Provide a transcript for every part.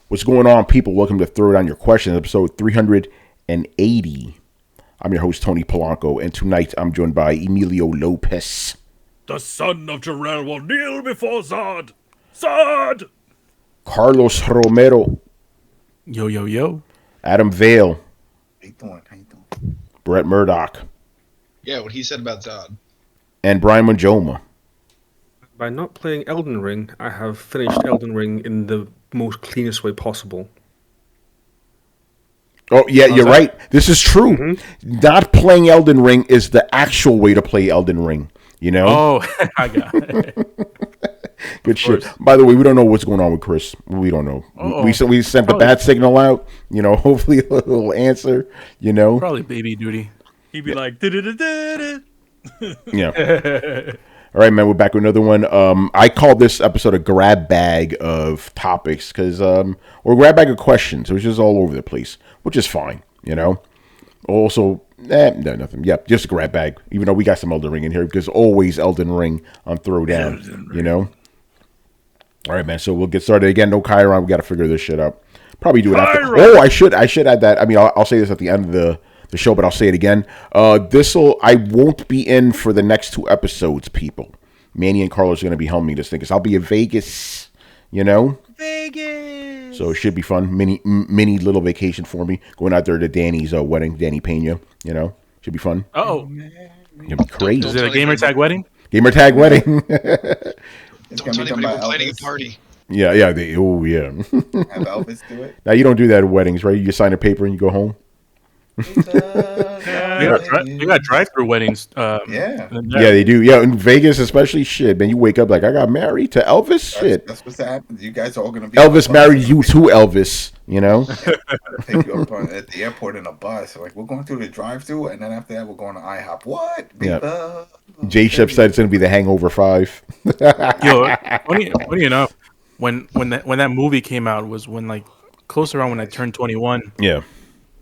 What's going on, people? Welcome to Throwdown Your Questions, episode 380. I'm your host, Tony Polanco, and tonight I'm joined by Emilio Lopez. The son of Jarrell will kneel before Zod. Zod! Carlos Romero. Yo, yo, yo. Adam Vale. How you doing? Brett Murdoch. Yeah, what he said about Zod. And Brian Manjoma. By not playing Elden Ring, I have finished Elden Ring in the most cleanest way possible. Oh, yeah, you're right. This is true. Mm-hmm. Not playing Elden Ring is the actual way to play Elden Ring, you know? Oh, I got it. Good shit. By the way, we don't know what's going on with Chris. We don't know. We sent the bad signal out, you know, hopefully a little answer, you know? Probably baby duty. He'd be like, da-da-da-da-da. Yeah. All right, man, we're back with another one. I call this episode a grab bag of topics because, or grab bag of questions. It was just all over the place, which is fine, you know. Also, no, nothing. Yep, just a grab bag. Even though we got some Elden Ring in here because always Elden Ring on Throwdown, you know. All right, man. So we'll get started again. No Chiron. We got to figure this shit out. Probably do it after. Oh, I should add that. I mean, I'll say this at the end of the show, but I'll say it again. I won't be in for the next two episodes, people. Manny and Carlos are going to be helping me this thing because I'll be in Vegas, you know? Vegas! So it should be fun. Mini little vacation for me. Going out there to Danny's wedding, Danny Pena, you know? Should be fun. Oh. It'll be crazy. Is it a gamer tag wedding? Gamer tag wedding. Don't tell anybody we're planning a party. Yeah. Have Elvis do it? Now, you don't do that at weddings, right? You just sign a paper and you go home? You got drive-through weddings. Yeah, they do. Yeah, in Vegas especially. Shit, man, you wake up like I got married to Elvis. Shit, that's what's happening. You guys are all gonna be. Elvis married you to Elvis. You know. Pick you up at the airport in a bus. Like we're going through the drive-through, and then after that we're going to IHOP. What? Yeah. J Shep said it's gonna be the Hangover 5. Yo, funny enough, when that movie came out was when like close around when I turned 21. Yeah.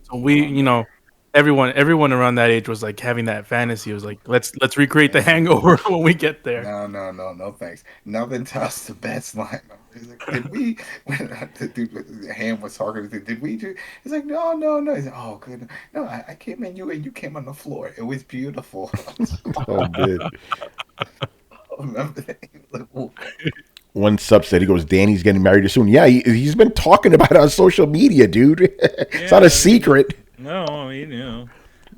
So we, you know, everyone around that age was like having that fantasy. It was like, let's recreate the Hangover when we get there. No, thanks. Nothing tops the best line. He's like, did we? When the dude with the hand was talking, did we do? He's like, no. He's like, oh, good. No, I came in you and you came on the floor. It was beautiful. Oh, dude. Remember that? Like, one sub said, he goes, Danny's getting married soon. Yeah, he's been talking about it on social media, dude. It's not a secret. No, I mean, you know,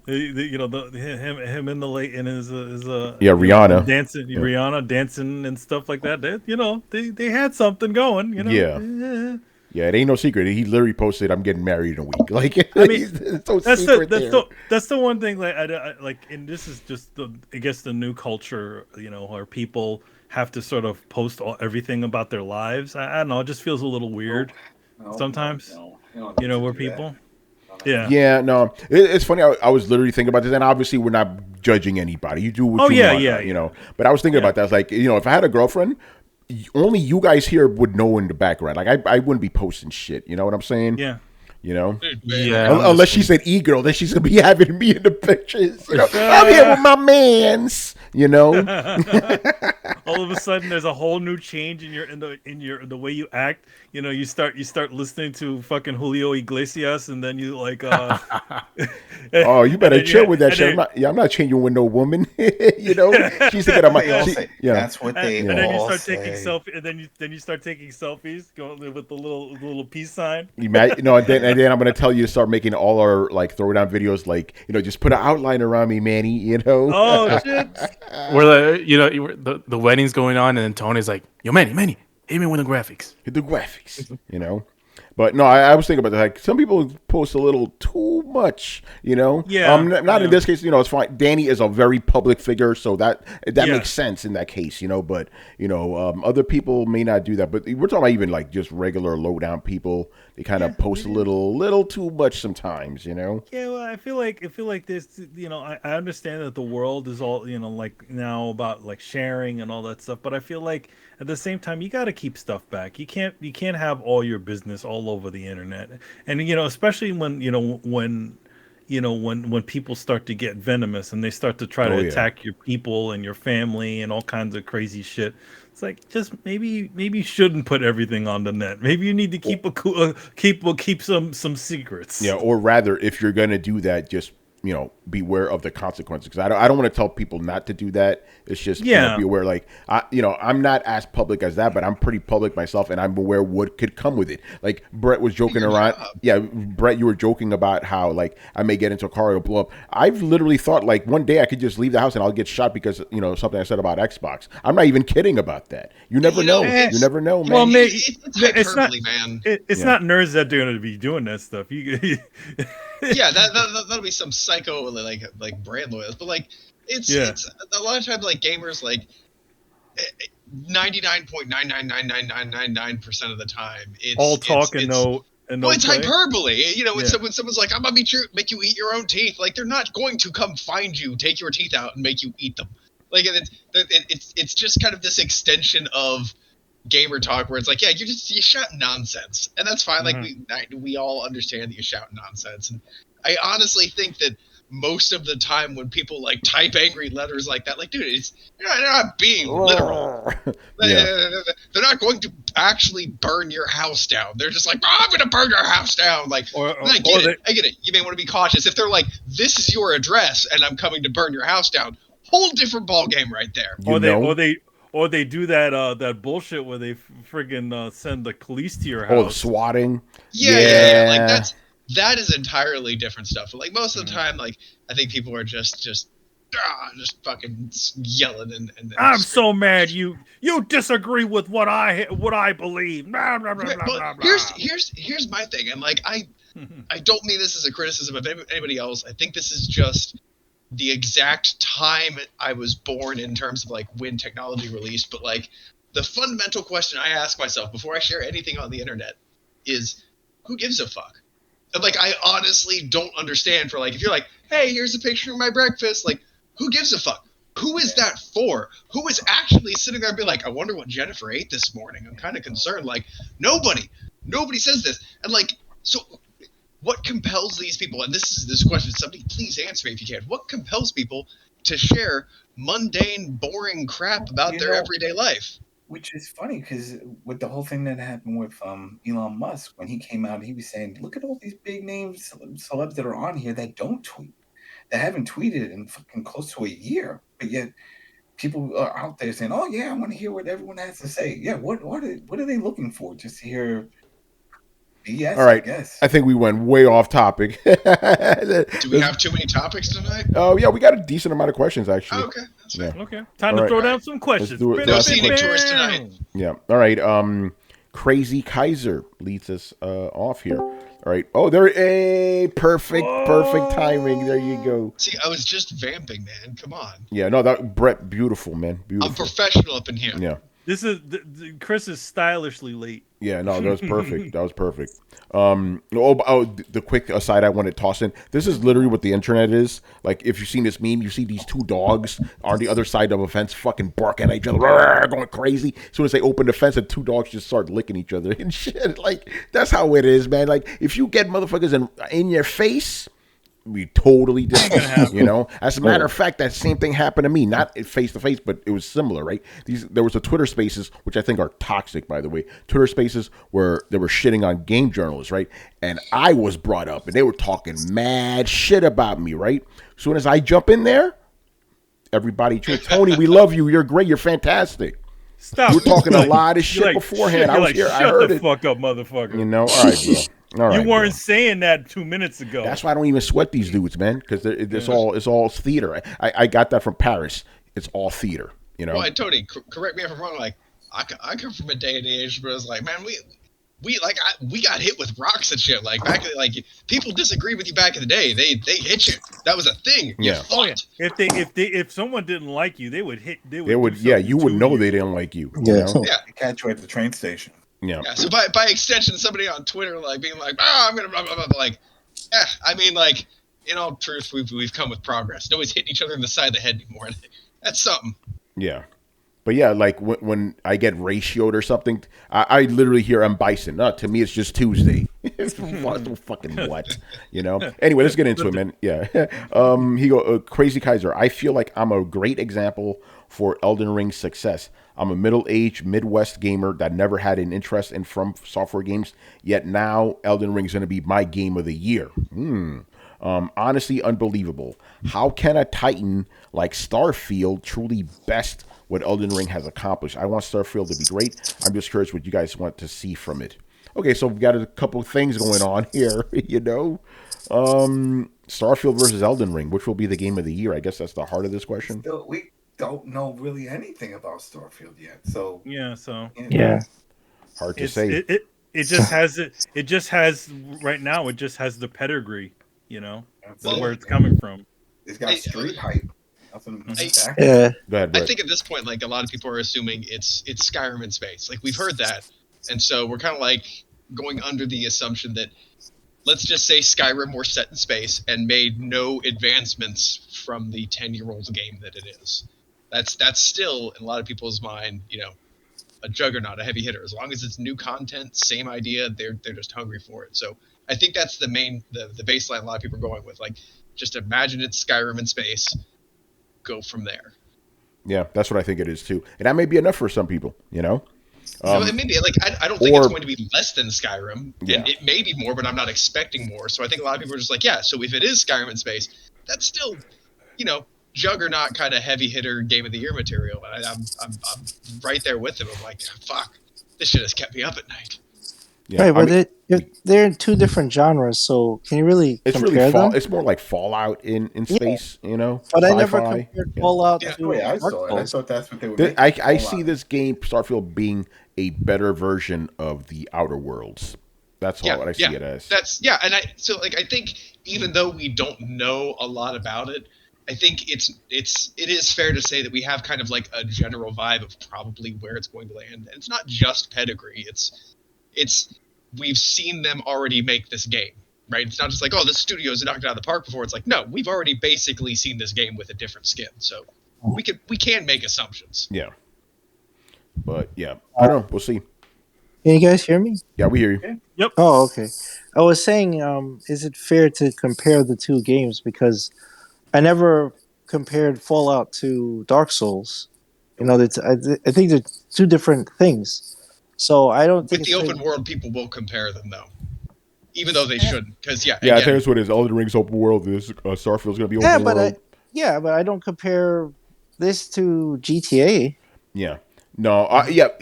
him in the late in his Rihanna dancing, Rihanna dancing and stuff like that. They had something going, you know. Yeah, it ain't no secret. He literally posted, "I'm getting married in a week." Like, I mean, that's the one thing. Like, I like, and this is just the new culture, you know, where people have to sort of post everything about their lives. I don't know. It just feels a little weird sometimes. You know, where people. Yeah. No, it's funny. I was literally thinking about this, and obviously we're not judging anybody. You do what you want, you know. But I was thinking about that. I was like, you know, if I had a girlfriend, only you guys here would know in the background. Like, I wouldn't be posting shit. You know what I'm saying? Yeah. You know? Yeah. Unless she's an e-girl, then she's going to be having me in the pictures. You know? I'm here with my mans, you know? All of a sudden, there's a whole new change in the way you act. You know, you start listening to fucking Julio Iglesias, and then you like. Oh, you better chill with that shit. I'm not changing with no woman. You know, she's thinking of my. That's what they and then you start say. taking selfies, and then you start taking selfies, going with the little peace sign. And then I'm gonna tell you to start making all our like throwdown videos, like, you know, just put an outline around me, Manny. You know. Oh shit. Where the wedding's going on, and then Tony's like, "Yo, Manny, hit me with the graphics." Hit the graphics, you know. But no, I was thinking about that. Like, some people post a little too much, you know. Yeah. Not in this case, you know. It's fine. Danny is a very public figure, so that makes sense in that case, you know. But you know, other people may not do that. But we're talking about even like just regular lowdown people. They kind of post a little too much sometimes, you know. Yeah, well, I feel like this, you know, I understand that the world is all, you know, like now about like sharing and all that stuff, but I feel like at the same time you got to keep stuff back. You can't have all your business all over the internet, and you know, especially when people start to get venomous and they start to try to attack your people and your family and all kinds of crazy shit. It's like just maybe you shouldn't put everything on the net. Maybe you need to keep some secrets. Yeah, or rather, if you're gonna do that, just beware of the consequences. Because I don't want to tell people not to do that. It's just be aware. Like I'm not as public as that, but I'm pretty public myself, and I'm aware what could come with it. Like Brett was joking around. Yeah, Brett, you were joking about how like I may get into a car or blow up. I've literally thought like one day I could just leave the house and I'll get shot because something I said about Xbox. I'm not even kidding about that. You never know. You never know, man. Well, it's not, man. It's not nerds that are going to be doing that stuff. Yeah, that'll be some psycho like brand loyals, but like it's a lot of times like gamers like 99.9999999% of the time it's all talk and no it's hyperbole. When someone's like, I'm gonna make you eat your own teeth, like they're not going to come find you, take your teeth out, and make you eat them. Like it's just kind of this extension of gamer talk where it's like, yeah, you shout nonsense, and that's fine. Mm-hmm. Like we all understand that you shout nonsense, and I honestly think that most of the time when people like type angry letters like that, like, dude, they're not being literal. They're not going to actually burn your house down. They're just like, I'm going to burn your house down. Like, I get it. You may want to be cautious. If they're like, this is your address and I'm coming to burn your house down, whole different ball game right there. Or they do that bullshit where they friggin' send the police to your house. Oh, the swatting. Yeah. Like that is entirely different stuff. But like most of the time, like I think people are just fucking yelling and I'm so mad you disagree with what I believe. Blah, blah, blah, blah, blah, blah. Here's my thing, and like I don't mean this as a criticism of anybody else. I think this is just the exact time I was born in terms of like when technology released. But like the fundamental question I ask myself before I share anything on the internet is, who gives a fuck? And like I honestly don't understand. For like, if you're like, hey, here's a picture of my breakfast, like, who gives a fuck? Who is that for? Who is actually sitting there and be like, I wonder what Jennifer ate this morning? I'm kind of concerned. Like, nobody says this. And like, so what compels these people? And this question, somebody please answer me if you can. What compels people to share mundane, boring crap about their everyday life? Which is funny because with the whole thing that happened with Elon Musk, when he came out, he was saying, look at all these big names, celebs that are on here that don't tweet. That haven't tweeted in fucking close to a year. But yet people are out there saying, oh, yeah, I want to hear what everyone has to say. Yeah, what are they looking for? Just to hear BS, all right. I guess. I think we went way off topic. Do we have too many topics tonight? Oh, yeah, we got a decent amount of questions, actually. Oh, okay. That's fair. Yeah. Okay. Time to throw down some questions. No scenic tours tonight. Yeah. All right. Crazy Kaiser leads us off here. All right. Oh, perfect timing. There you go. See, I was just vamping, man. Come on. Yeah, no, Brett, beautiful, man. Beautiful. I'm professional up in here. Yeah. This is Chris is stylishly late. Yeah, no, that was perfect. That was perfect. The quick aside I want to toss in. This is literally what the internet is. Like, if you've seen this meme, you see these two dogs on the other side of a fence fucking barking at each other, going crazy. As soon as they open the fence, the two dogs just start licking each other and shit. Like, that's how it is, man. Like, if you get motherfuckers in your face, we totally different, As a matter of fact, that same thing happened to me, not face to face, but it was similar, right? There was a Twitter Spaces, which I think are toxic, by the way. Twitter Spaces where they were shitting on game journalists, right? And I was brought up, and they were talking mad shit about me, right? As soon as I jump in there, everybody, Tony, we love you. You're great. You're fantastic. Stop. We're talking a lot of shit beforehand. I was here. I heard it. Shut the fuck up, motherfucker. All right, bro. All right, you weren't saying that 2 minutes ago. That's why I don't even sweat these dudes, man, because it's all theater. I got that from Paris. It's all theater, Well, Tony, correct me if I'm wrong. Like, I come from a day and age where it's like, man, we got hit with rocks and shit. Like back, like people disagree with you back in the day. They hit you. That was a thing. Yeah. Oh, yeah. If someone didn't like you, they would hit. They would. Yeah. You would know they didn't like you. Yeah. They catch you at the train station. Yeah. So by extension, somebody on Twitter like being like, I'm gonna blah, blah, blah, like, I mean, like, in all truth, we've come with progress. Nobody's hitting each other in the side of the head anymore. That's something. Yeah. But yeah, like when I get ratioed or something, I literally hear I'm Bison. To me, it's just Tuesday. It's fucking what, you know? Anyway, let's get into it, man. Yeah. He go, Crazy Kaiser. I feel like I'm a great example for Elden Ring's success. I'm a middle-aged Midwest gamer that never had an interest in From Software games, yet now Elden Ring is going to be my game of the year. Honestly, unbelievable. How can a titan like Starfield truly best what Elden Ring has accomplished? I want Starfield to be great. I'm just curious what you guys want to see from it. Okay, so we've got a couple of things going on here, you know. Starfield versus Elden Ring. Which will be the game of the year? I guess that's the heart of this question. Still, we don't know really anything about Starfield yet. So Yeah. Hard to say. It just has it just has right now. It just has the pedigree, you know, where it's coming from. It's got street hype. Yeah. Go ahead, I think at this point, like a lot of people are assuming it's Skyrim in space. Like we've heard that, and so we're kind of like going under the assumption that let's just say Skyrim were set in space and made no advancements from the 10-year-old game that it is. That's still in a lot of people's mind, you know, a juggernaut, a heavy hitter. As long as it's new content, same idea, they're just hungry for it. So I think that's the main the baseline a lot of people are going with. Like, just imagine it's Skyrim in space, go from there. Yeah, that's what I think it is too, and that may be enough for some people, you know. It may be like I don't think it's going to be less than Skyrim. Yeah. And it may be more, but I'm not expecting more. So I think a lot of people are just like, yeah. So if it is Skyrim in space, that's still, you know, juggernaut kind of heavy hitter game of the year material. And I'm right there with them. I'm like, fuck, this shit has kept me up at night. Yeah, right, but they're in two different genres, so can you really compare them? It's more like Fallout in space, you know. But sci-fi. I never compared Fallout to I saw it. I thought that's what they were. I see this game Starfield being a better version of the Outer Worlds. That's all I see it as. And I think even though we don't know a lot about it, I think it is fair to say that we have kind of like a general vibe of probably where it's going to land. And it's not just pedigree. It's we've seen them already make this game, right? It's not just like, oh, the studio's knocked it out of the park before. It's like, no, we've already basically seen this game with a different skin. So we can make assumptions. Yeah. But yeah, I don't know. We'll see. Can you guys hear me? Yeah, we hear you. Yep. Oh, okay. I was saying, is it fair to compare the two games? Because I never compared Fallout to Dark Souls. You know, I think they're two different things. So I don't think with the open world, people will compare them though, even though they shouldn't. Because I think that's what it is. Elden Ring's open world. This Starfield's going to be open world. But I don't compare this to GTA. Yeah. No.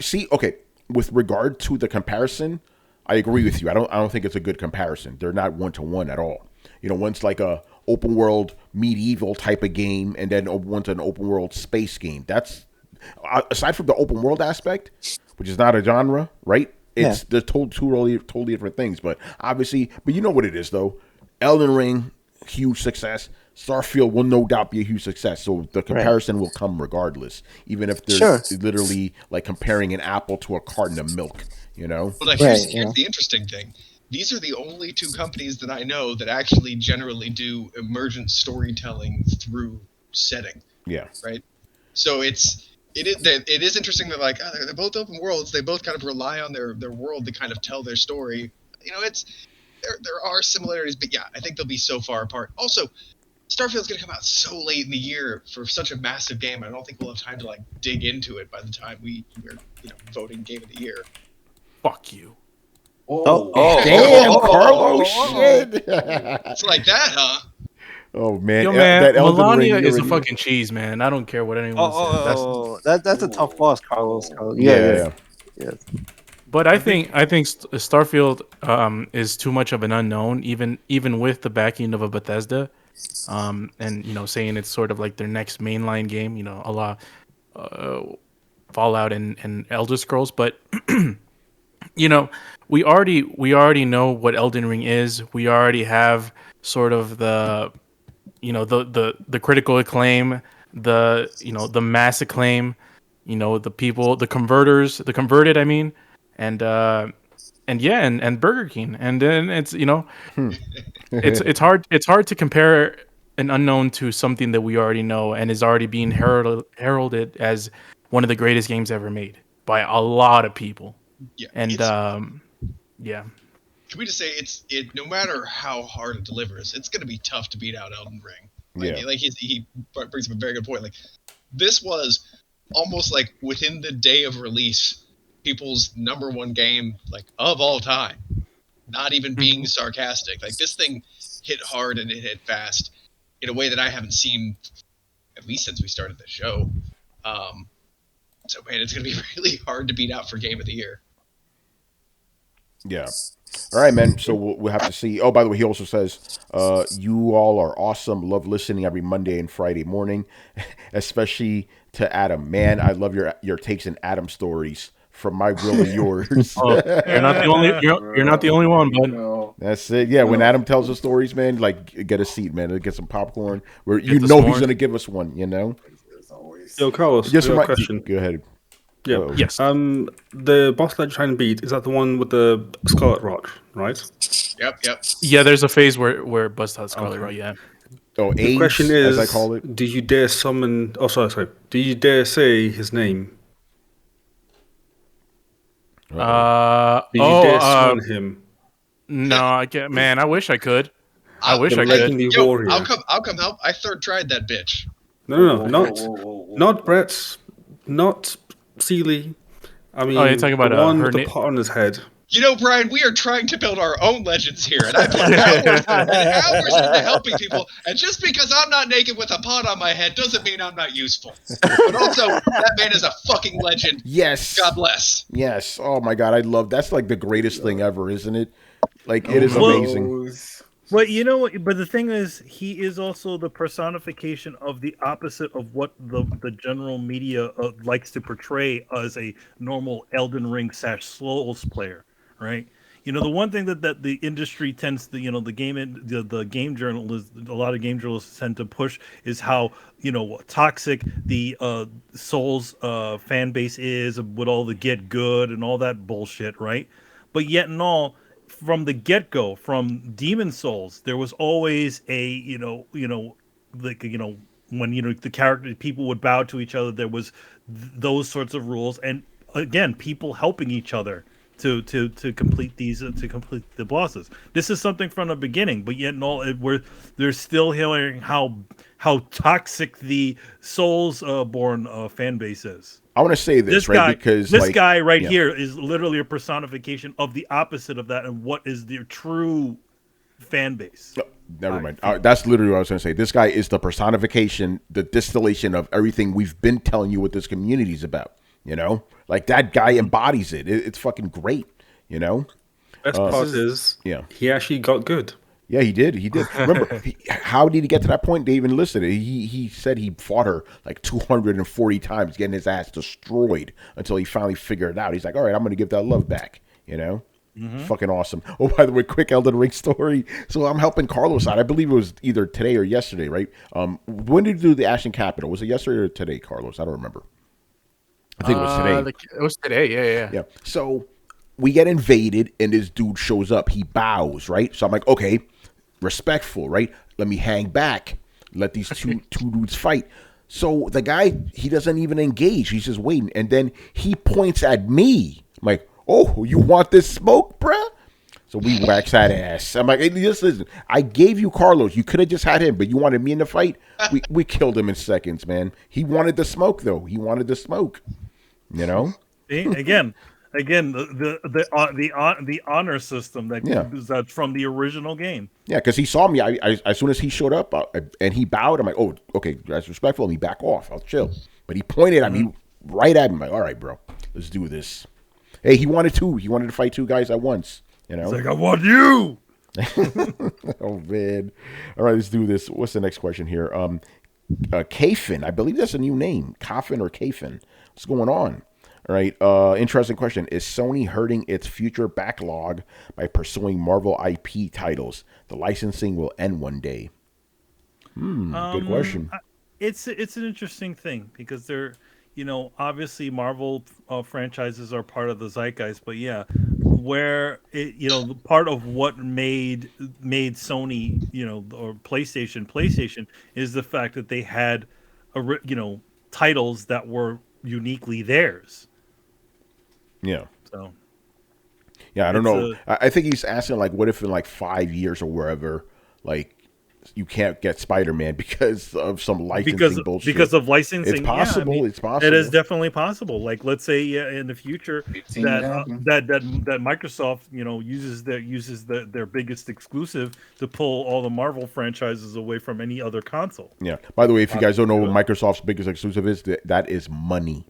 See, okay. With regard to the comparison, I agree with you. I don't think it's a good comparison. They're not 1-to-1 at all. You know, one's like a open world medieval type of game, and then one's an open world space game. That's aside from the open world aspect, which is not a genre, right? It's they're totally different things. But obviously, you know what it is though. Elden Ring, huge success. Starfield will no doubt be a huge success. So the comparison will come regardless, even if there's literally like comparing an apple to a carton of milk. You know. Well, here's the interesting thing. These are the only two companies that I know that actually generally do emergent storytelling through setting. Yeah. Right. So it is interesting that like they're both open worlds. They both kind of rely on their world to kind of tell their story. You know, there are similarities, but yeah, I think they'll be so far apart. Also, Starfield's gonna come out so late in the year for such a massive game. I don't think we'll have time to like dig into it by the time we're voting game of the year. Fuck you. Oh, damn, Carlos! Shit. It's like that, huh? Oh man, yo man, Melania is a fucking cheese, man. I don't care what anyone says. That's a tough boss, Carlos. Yeah. But I think Starfield is too much of an unknown, even with the backing of a Bethesda, and saying it's sort of like their next mainline game, a la Fallout and Elder Scrolls, but. We already know what Elden Ring is. We already have sort of the critical acclaim, the mass acclaim, the people, the converted, I mean, and Burger King. And then it's it's hard to compare an unknown to something that we already know and is already being heralded as one of the greatest games ever made by a lot of people. Yeah, And yeah, can we just say it? No matter how hard it delivers, it's going to be tough to beat out Elden Ring. Like, Yeah. like he brings up a very good point. Like, this was almost like within the day of release, people's number one game, like, of all time. Not even being sarcastic. Like, this thing hit hard and it hit fast in a way that I haven't seen, at least since we started the show. So, man, it's going to be really hard to beat out for Game of the Year. Yeah. All right, man. So we'll have to see. Oh, by the way, he also says, you all are awesome. Love listening every Monday and Friday morning, especially to Adam. Man, I love your takes and Adam stories from my grill to yours. oh, you're not the only you're not the only one, bud. No. That's it. Yeah, when Adam tells the stories, man, like get a seat, man. Get some popcorn. Where Get you the know s'more. he's gonna give us one. You know. It's always. Yo, Carlos, Just I got my a question. Go ahead. Yeah. Oh. Yes. The boss that you're trying to beat, is that the one with the Scarlet Rock, right? Yep. Yeah, there's a phase where bust out Scarlet Okay. Road. Yeah. Oh, The AIDS, question is, as I call it. do you dare summon? Oh, sorry. Do you dare say his name? Do you dare summon him? No, I can't. Man, I wish I could. I wish The I could. legendary Yo, warrior. I'll come help. I third tried that bitch. No, Whoa, not whoa, whoa, whoa, whoa. not Brett, not Seeley. I mean, you're talking about, the one her with the na- pot on his head. You know, Brian, we are trying to build our own legends here, and I put hours and hours into helping people. And just because I'm not naked with a pot on my head doesn't mean I'm not useful. But also, that man is a fucking legend. Yes. God bless. Yes. Oh my God, I love. That's like the greatest thing ever, isn't it? Like it is Well- amazing. Well, you know what? But the thing is, he is also the personification of the opposite of what the general media likes to portray as a normal Elden Ring / Souls player, right? You know, the one thing that the industry tends to, the game journalists, a lot of game journalists tend to push is how, toxic the Souls fan base is with all the get good and all that bullshit, right? But yet and all, from the get-go, from Demon Souls, there was always a when the character people would bow to each other, there was those sorts of rules, and again, people helping each other to complete these to complete the bosses. This is something from the beginning, but yet and all, they're still hearing how toxic the Souls born fan base is. I want to say this, right? Guy, Because this like, guy right yeah. here is literally a personification of the opposite of that, and what is their true fan base. No, never mind. That's literally what I was going to say. This guy is the personification, the distillation of everything we've been telling you what this community is about. Like that guy embodies it. It's fucking great. Best part is, yeah. he actually got good. Yeah, he did. He did. Remember, how did he get to that point? They even listed it. He said he fought her like 240 times, getting his ass destroyed until he finally figured it out. He's like, all right, I'm going to give that love back. Fucking awesome. Oh, by the way, quick Elden Ring story. So I'm helping Carlos out. I believe it was either today or yesterday, right? When did you do the Ashen Capital? Was it yesterday or today, Carlos? I don't remember. I think it was today. It was today. Yeah. Yeah. So we get invaded, and this dude shows up. He bows, right? So I'm like, okay, respectful, right? Let me hang back. Let these two dudes fight. So the guy, he doesn't even engage. He's just waiting. And then he points at me. I'm like, oh, you want this smoke, bruh? So we wax that ass. I'm like, hey, just listen. I gave you Carlos. You could have just had him, but you wanted me in the fight. We killed him in seconds, man. He wanted the smoke, though. He wanted the smoke. See, again, the honor system that's from the original game. Yeah, because he saw me. I as soon as he showed up and he bowed, I'm like, oh, okay, that's respectful. Let me back off. I'll chill. But he pointed at me, right at me. I'm like, all right, bro, let's do this. Hey, he wanted two. He wanted to fight two guys at once. He's like, I want you. Oh man. All right, let's do this. What's the next question here? Kafin. I believe that's a new name. Kafin or Kafin. What's going on? All right. Interesting question. Is Sony hurting its future backlog by pursuing Marvel IP titles? The licensing will end one day. Good question. It's an interesting thing because they're, obviously Marvel franchises are part of the zeitgeist, but yeah, where part of what made Sony, or PlayStation is the fact that they had, titles that were uniquely theirs. Yeah. So Yeah, I don't It's know. I think he's asking like, what if in like 5 years or wherever, like you can't get Spider-Man because of some licensing bullshit. because of licensing. It's possible. Yeah, I mean, it's possible. it is definitely possible. Like, let's say in the future We've seen it that happen. that Microsoft, uses their biggest exclusive to pull all the Marvel franchises away from any other console. Yeah. By the way, if you guys don't know what Microsoft's biggest exclusive is, that is money.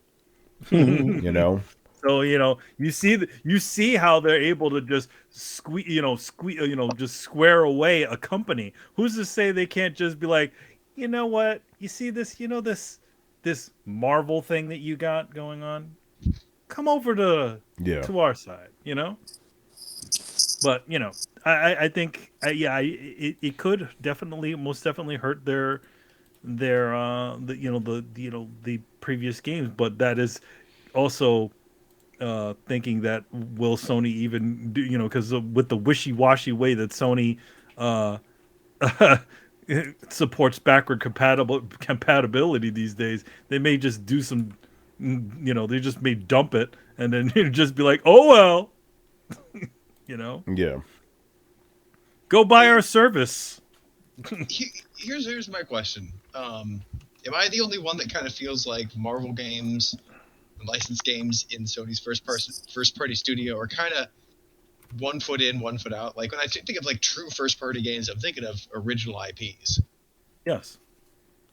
You know. So you see how they're able to just just square away a company. Who's to say they can't just be like, you know what? You see this, this Marvel thing that you got going on? Come over to our side, But I think it could most definitely hurt their the previous games, but that is also thinking that will Sony even do, because with the wishy-washy way that Sony supports backward compatibility these days, they may just do some, they just may dump it and then just be like, oh well, Yeah. go buy our service. Here's my question. Am I the only one that kind of feels like Marvel games, licensed games in Sony's first party studio are kind of one foot in, one foot out? Like when I think of like true first party games, I'm thinking of original IPs. Yes.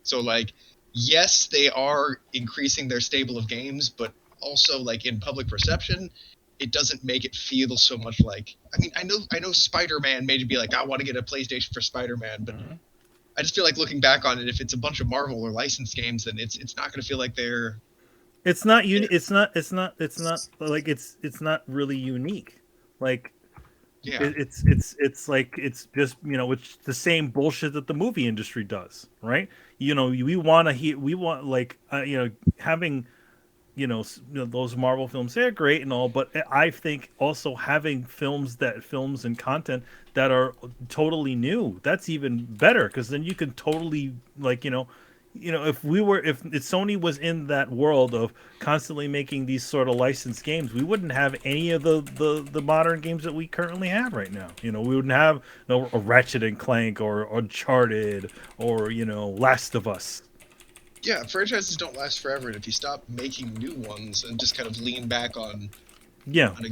So like, yes, they are increasing their stable of games, but also like in public perception, it doesn't make it feel so much like. I mean, I know SpiderMan made it be like, I want to get a PlayStation for SpiderMan, but I just feel like looking back on it, if it's a bunch of Marvel or licensed games, then it's not going to feel like they're. It's not It's like it's not really unique. Like, yeah, it's like it's just it's the same bullshit that the movie industry does, right? We want like having those Marvel films, they're great and all, but I think also having films and content that are totally new, that's even better, because then you can totally like if Sony was in that world of constantly making these sort of licensed games, we wouldn't have any of the modern games that we currently have right now. We wouldn't have a Ratchet and Clank or Uncharted or Last of Us. Yeah, franchises don't last forever, and if you stop making new ones and just kind of lean back on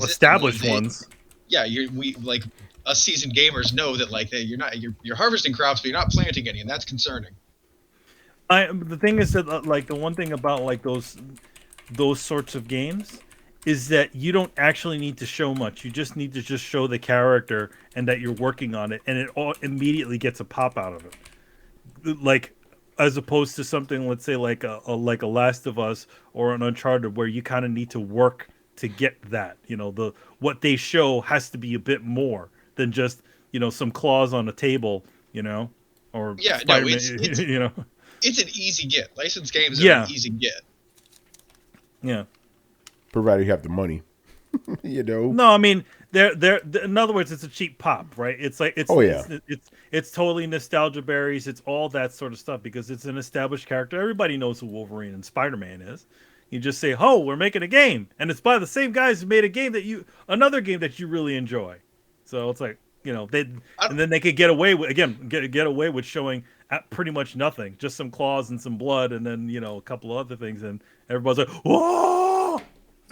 established ones. Yeah, we like us seasoned gamers know that like you're harvesting crops, but you're not planting any, and that's concerning. The thing is that like the one thing about like those sorts of games is that you don't actually need to show much. You just need to just show the character and that you're working on it, and it all immediately gets a pop out of it. Like, as opposed to something, let's say like a Last of Us or an Uncharted, where you kind of need to work to get that. What they show has to be a bit more than just some claws on a table, or Spider-Man, It's an easy get. Licensed games are an easy get. Yeah. Provided you have the money. No, I mean they're in other words, it's a cheap pop, right? It's like it's totally nostalgia berries. It's all that sort of stuff because it's an established character. Everybody knows who Wolverine and Spider-Man is. You just say, "Oh, we're making a game," and it's by the same guys who made another game that you really enjoy. So it's like and then they could get away with showing pretty much nothing, just some claws and some blood, and then a couple of other things, and everybody's like, "Whoa!"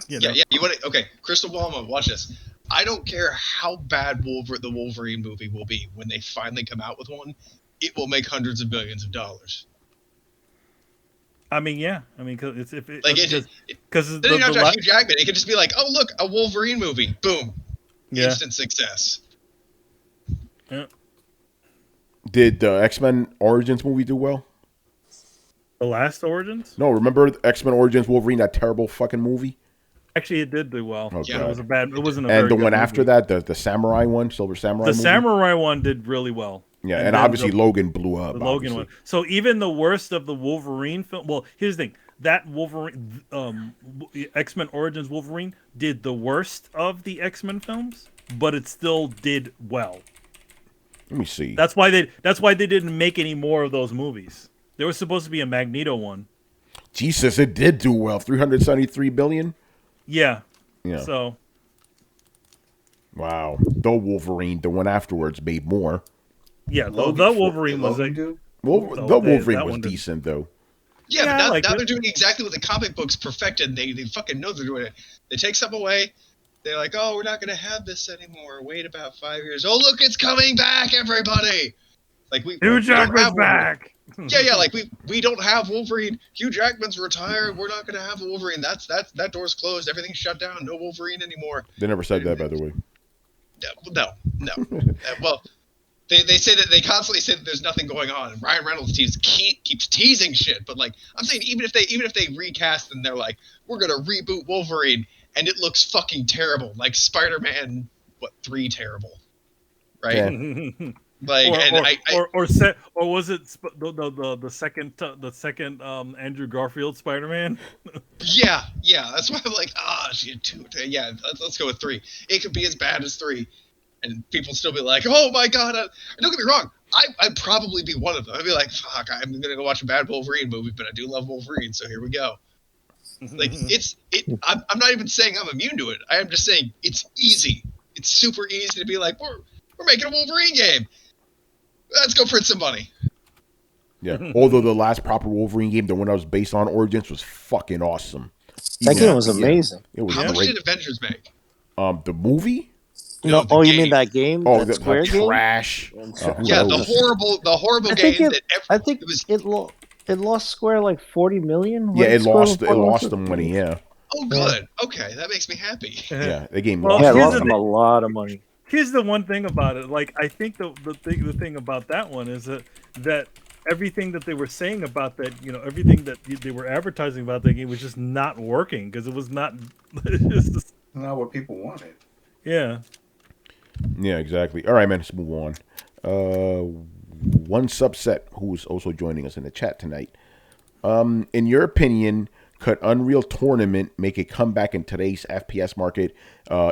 Yeah. You want to? Okay, Crystal Ball, watch this. I don't care how bad the Wolverine movie will be when they finally come out with one. It will make hundreds of millions of dollars. I mean, yeah. I mean, because because then you have to have Hugh Jackman. It could just be like, oh look, a Wolverine movie, boom, instant success. Yeah. Did the X-Men Origins movie do well? The last Origins? No, remember X-Men Origins Wolverine, that terrible fucking movie? Actually, it did do well. Oh, yeah, it was a bad. It wasn't a. And very the good one movie. after that, the Samurai one, Silver Samurai. The movie? Samurai one did really well. Yeah, and obviously Logan blew up. The Logan one. So even the worst of the Wolverine film. Well, here's the thing: that Wolverine, X-Men Origins Wolverine, did the worst of the X-Men films, but it still did well. Let me see. That's why they didn't make any more of those movies. There was supposed to be a Magneto one. Jesus, it did do well. 373 billion. Yeah. Yeah. So. Wow. The Wolverine, the one afterwards, made more. Yeah, the Logan- Wolverine was Logan a. do? Well, No, the they- Wolverine that was one didn't. decent though. Yeah, Yeah, I but now, liked now it. they're doing exactly what the comic books perfected. They fucking know they're doing it. They take some away. They're like, oh, we're not going to have this anymore. Wait about 5 years. Oh, look, it's coming back, everybody. Like we Hugh don't Jackman's have Wolverine. back. Yeah, like we don't have Wolverine. Hugh Jackman's retired. We're not going to have a Wolverine. That door's closed. Everything's shut down. No Wolverine anymore. They never said that, by the way. No. Well, they say that they constantly say that there's nothing going on. And Ryan Reynolds keeps teasing shit. But like I'm saying, even if they recast and they're like, we're gonna reboot Wolverine, and it looks fucking terrible, like Spider-Man 3 terrible, right? Yeah. Like or was it the second Andrew Garfield Spider-Man? Yeah, that's why I'm like, shit, 2, yeah, let's go with 3. It could be as bad as 3, and people still be like, oh my god. Don't get me wrong, I'd probably be one of them. I'd be like, fuck, I'm gonna go watch a bad Wolverine movie, but I do love Wolverine, so here we go. Like I'm not even saying I'm immune to it. I am just saying it's easy. It's super easy to be like, we're making a Wolverine game. Let's go print some money. Yeah. Although the last proper Wolverine game, the one that was based on Origins, was fucking awesome. That game was amazing. It was How much great. did Avengers make? The movie? No, the you game. mean that game? Oh, that the Square game? trash. Who Yeah, the knows? horrible I game think that I think it was. it lost Square like 40 million. Yeah, it lost the the money. Yeah, Oh, good. Okay, that makes me happy. yeah. The game Well, lost. Yeah, it here's lost the them thing. a lot of money. Here's the one thing about it. Like, I think the thing about that one is that everything that they were saying about that, everything that they were advertising about that game was just not working because it was not. It's just, Not what people wanted. yeah. Yeah, exactly. All right, man. Let's move on. One subset who is also joining us in the chat tonight. In your opinion, could Unreal Tournament make a comeback in today's FPS market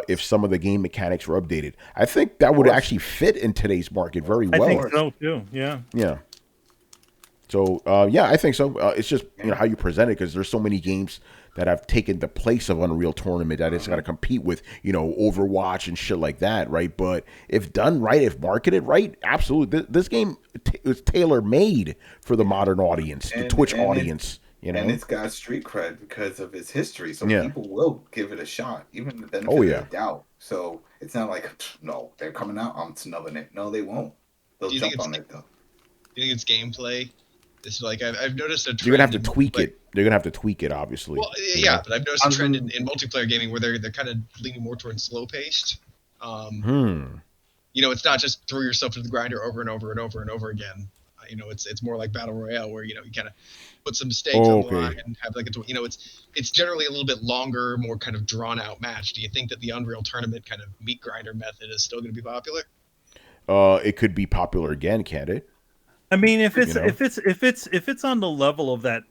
if some of the game mechanics were updated? I think that would actually fit in today's market very well. I think so too. Yeah. Yeah. So yeah, I think so. It's just how you present it, because there's so many games that have taken the place of Unreal Tournament that it's got to compete with Overwatch and shit like that, right? But if done right, if marketed right, absolutely, this game is tailor made for the modern audience, the Twitch audience. And it's got street cred because of its history, so Yeah. people will give it a shot, even the benefit Oh, of yeah. the doubt. So it's not like, no, they're coming out, I'm snubbing it. No, they won't. They'll Do you think jump it's- on it though. Do you think it's gameplay? It's like I've noticed a trend. You're gonna have to in, tweak like- it. They're gonna have to tweak it, obviously. Well, yeah, but I've noticed a trend in multiplayer gaming where they're kind of leaning more towards slow paced. It's not just throw yourself into the grinder over and over and over and over again. It's more like battle royale where you kind of put some stakes on the line and have like it's generally a little bit longer, more kind of drawn out match. Do you think that the Unreal Tournament kind of meat grinder method is still going to be popular? It could be popular again, can't it? I mean, if it's on the level of the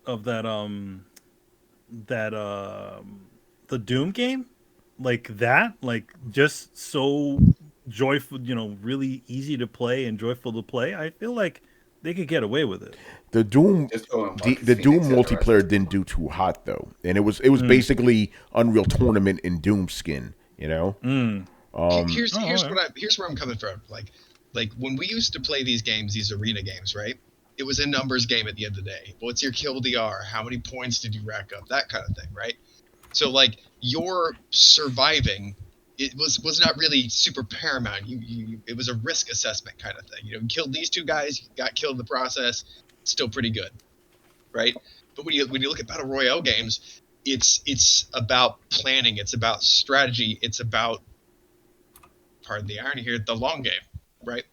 Doom game, like just so joyful, really easy to play and joyful to play, I feel like they could get away with it. The Doom, Just go and the watch Doom Phoenix and the rest multiplayer of it. didn't do too hot though, and it was basically Unreal Tournament in Doom skin. Here's right. here's where I'm coming from. Like when we used to play these games, these arena games, right? It was a numbers game at the end of the day. What's your kill DR? How many points did you rack up? That kind of thing, right? So like your surviving, it was not really super paramount. It was a risk assessment kind of thing. You killed these two guys, you got killed in the process, still pretty good, right? But when you look at battle royale games, it's about planning, it's about strategy, it's about, pardon the irony here, the long game, right?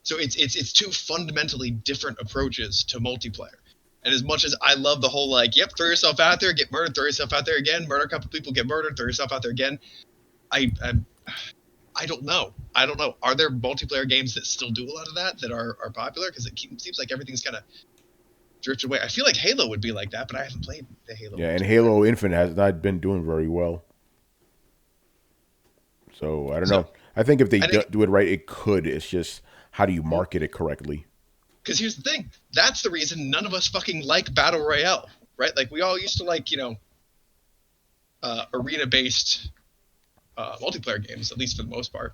So it's two fundamentally different approaches to multiplayer. And as much as I love the whole throw yourself out there, get murdered, throw yourself out there again, murder a couple people, get murdered, throw yourself out there again, I don't know. Are there multiplayer games that still do a lot of that are popular? Because it seems like everything's kind of drifted away. I feel like Halo would be like that, but I haven't played the Halo. Yeah, and Halo Infinite has not been doing very well. So I don't know. I think if they do it right, it could. It's just how do you market it correctly? Because here's the thing. That's the reason none of us fucking like Battle Royale, right? Like we all used to like, arena-based multiplayer games, at least for the most part.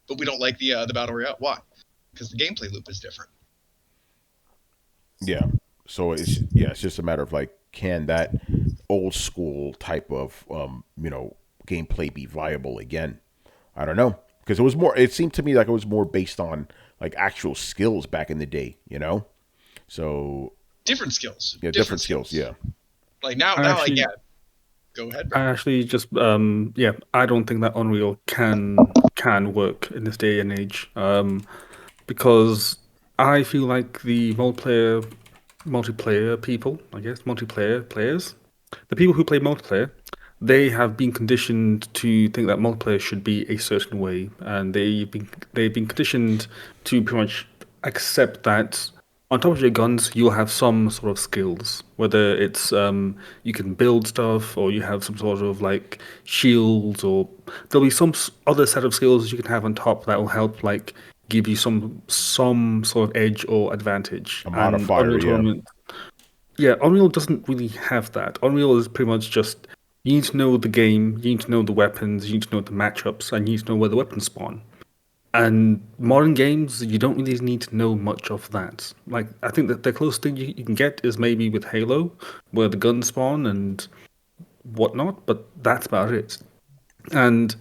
But we don't like the battle royale. Why? Because the gameplay loop is different. Yeah. So it's just a matter of like, can that old school type of gameplay be viable again? I don't know, because it was more. It seemed to me like it was more based on like actual skills back in the day. So Different skills. yeah, different skills. Yeah. Like now, Actually- yeah. Go ahead, I bro. actually just I don't think that Unreal can work in this day and age. Because I feel like the multiplayer people, I guess, multiplayer players, the people who play multiplayer, they have been conditioned to think that multiplayer should be a certain way, and they've been conditioned to pretty much accept that on top of your guns you'll have some sort of skills, whether it's you can build stuff or you have some sort of like shields, or there'll be some other set of skills you can have on top that will help like give you some sort of edge or advantage. A modifier, Unreal yeah. Tournament, yeah, Unreal doesn't really have that. Unreal is pretty much just you need to know the game, you need to know the weapons, you need to know the matchups, and you need to know where the weapons spawn. And modern games, you don't really need to know much of that. Like, I think that the closest thing you can get is maybe with Halo, where the guns spawn and whatnot, but that's about it. And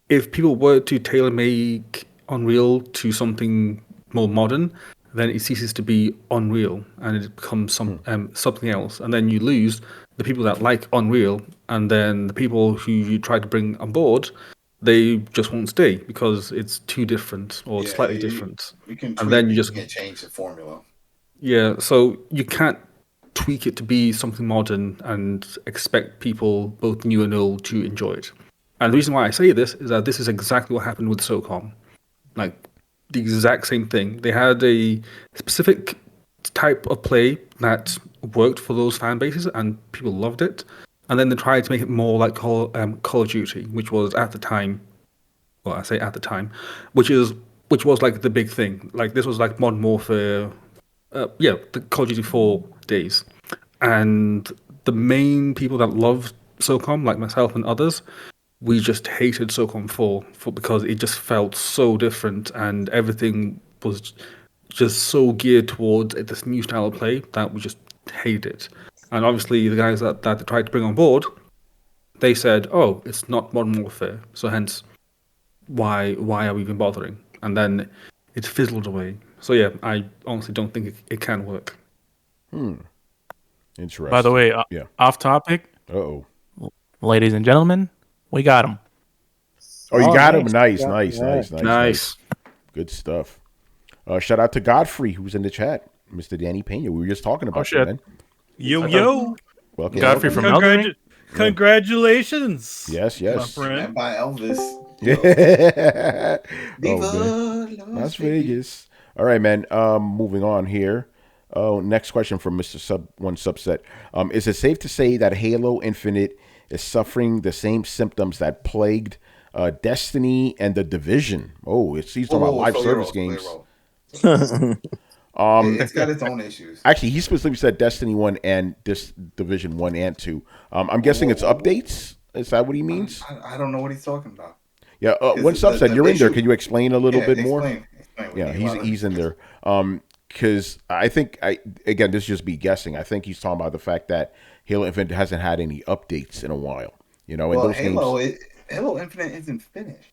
if people were to tailor make Unreal to something more modern, then it ceases to be Unreal and it becomes something else. And then you lose the people that like Unreal, and then the people who you try to bring on board, they just won't stay because it's too different or Yeah, slightly you- different. You can And tweak, then you you just can change the formula. yeah, so you can't tweak it to be something modern and expect people, both new and old, to enjoy it. And the reason why I say this is that this is exactly what happened with SOCOM. Like, the exact same thing. They had a specific type of play that worked for those fan bases, and people loved it. And then they tried to make it more like Call of Duty, which was at the time, well, I say at the time, which was like the big thing. Like, this was like Modern Warfare, the Call of Duty 4 days. And the main people that loved SOCOM, like myself and others, we just hated SOCOM 4 because it just felt so different and everything was just so geared towards this new style of play that we just hated it. And obviously, the guys that they tried to bring on board, they said, "Oh, it's not Modern Warfare, so hence, why are we even bothering?" And then it fizzled away. So yeah, I honestly don't think it can work. Interesting. By the way, yeah. off topic, Oh. ladies and gentlemen, we got him. Oh, you got him. nice. Nice. Yeah. Nice. Good stuff. Shout out to Godfrey, who's in the chat. Mr. Danny Pena. We were just talking about you, shit. man. Yo. Welcome. Godfrey from Elden Ring? Congratulations. Yes. my friend. And by Elvis. Yeah. Viva Oh, man. Las Las Vegas. All right, man. Moving on here. Oh, next question from Mr. Subset. Is it safe to say that Halo Infinite is suffering the same symptoms that plagued Destiny and The Division? Oh, he's talking about live service games. It's got its own issues. Actually, he specifically said Destiny 1 and this Division 1 and 2. I'm guessing it's updates. Is that what he means? I don't know what he's talking about. Yeah. One subset. You're in there. Can you explain a little bit more? Explain Yeah, he's in there. Because I think again, this is just me guessing. I think he's talking about the fact that Halo Infinite hasn't had any updates in a while. And Well, those games, Halo Infinite isn't finished.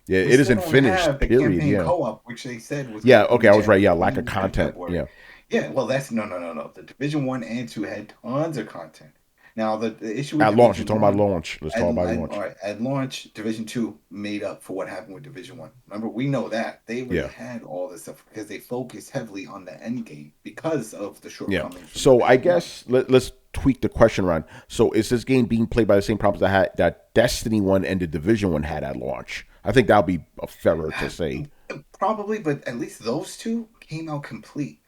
yeah, We it still isn't don't finished. have the Period. campaign Yeah. co-op, which they said was Yeah. gonna Okay, come I was right. Yeah, January lack of and content. February. Yeah. Yeah, well, that's no. The Division 1 and 2 had tons of content. Now, the issue with At launch, you're Division talking about 1 launch. Let's talk about launch. All right, at launch, Division 2 made up for what happened with Division 1. Remember, we know that. They really had all this stuff because they focused heavily on the end game because of the Yeah. shortcomings. from So I Division 1. guess let's tweak the question around. So is this game being played by the same problems that Destiny 1 and the Division 1 had at launch? I think that would be fairer to say. Probably, but at least those two came out complete.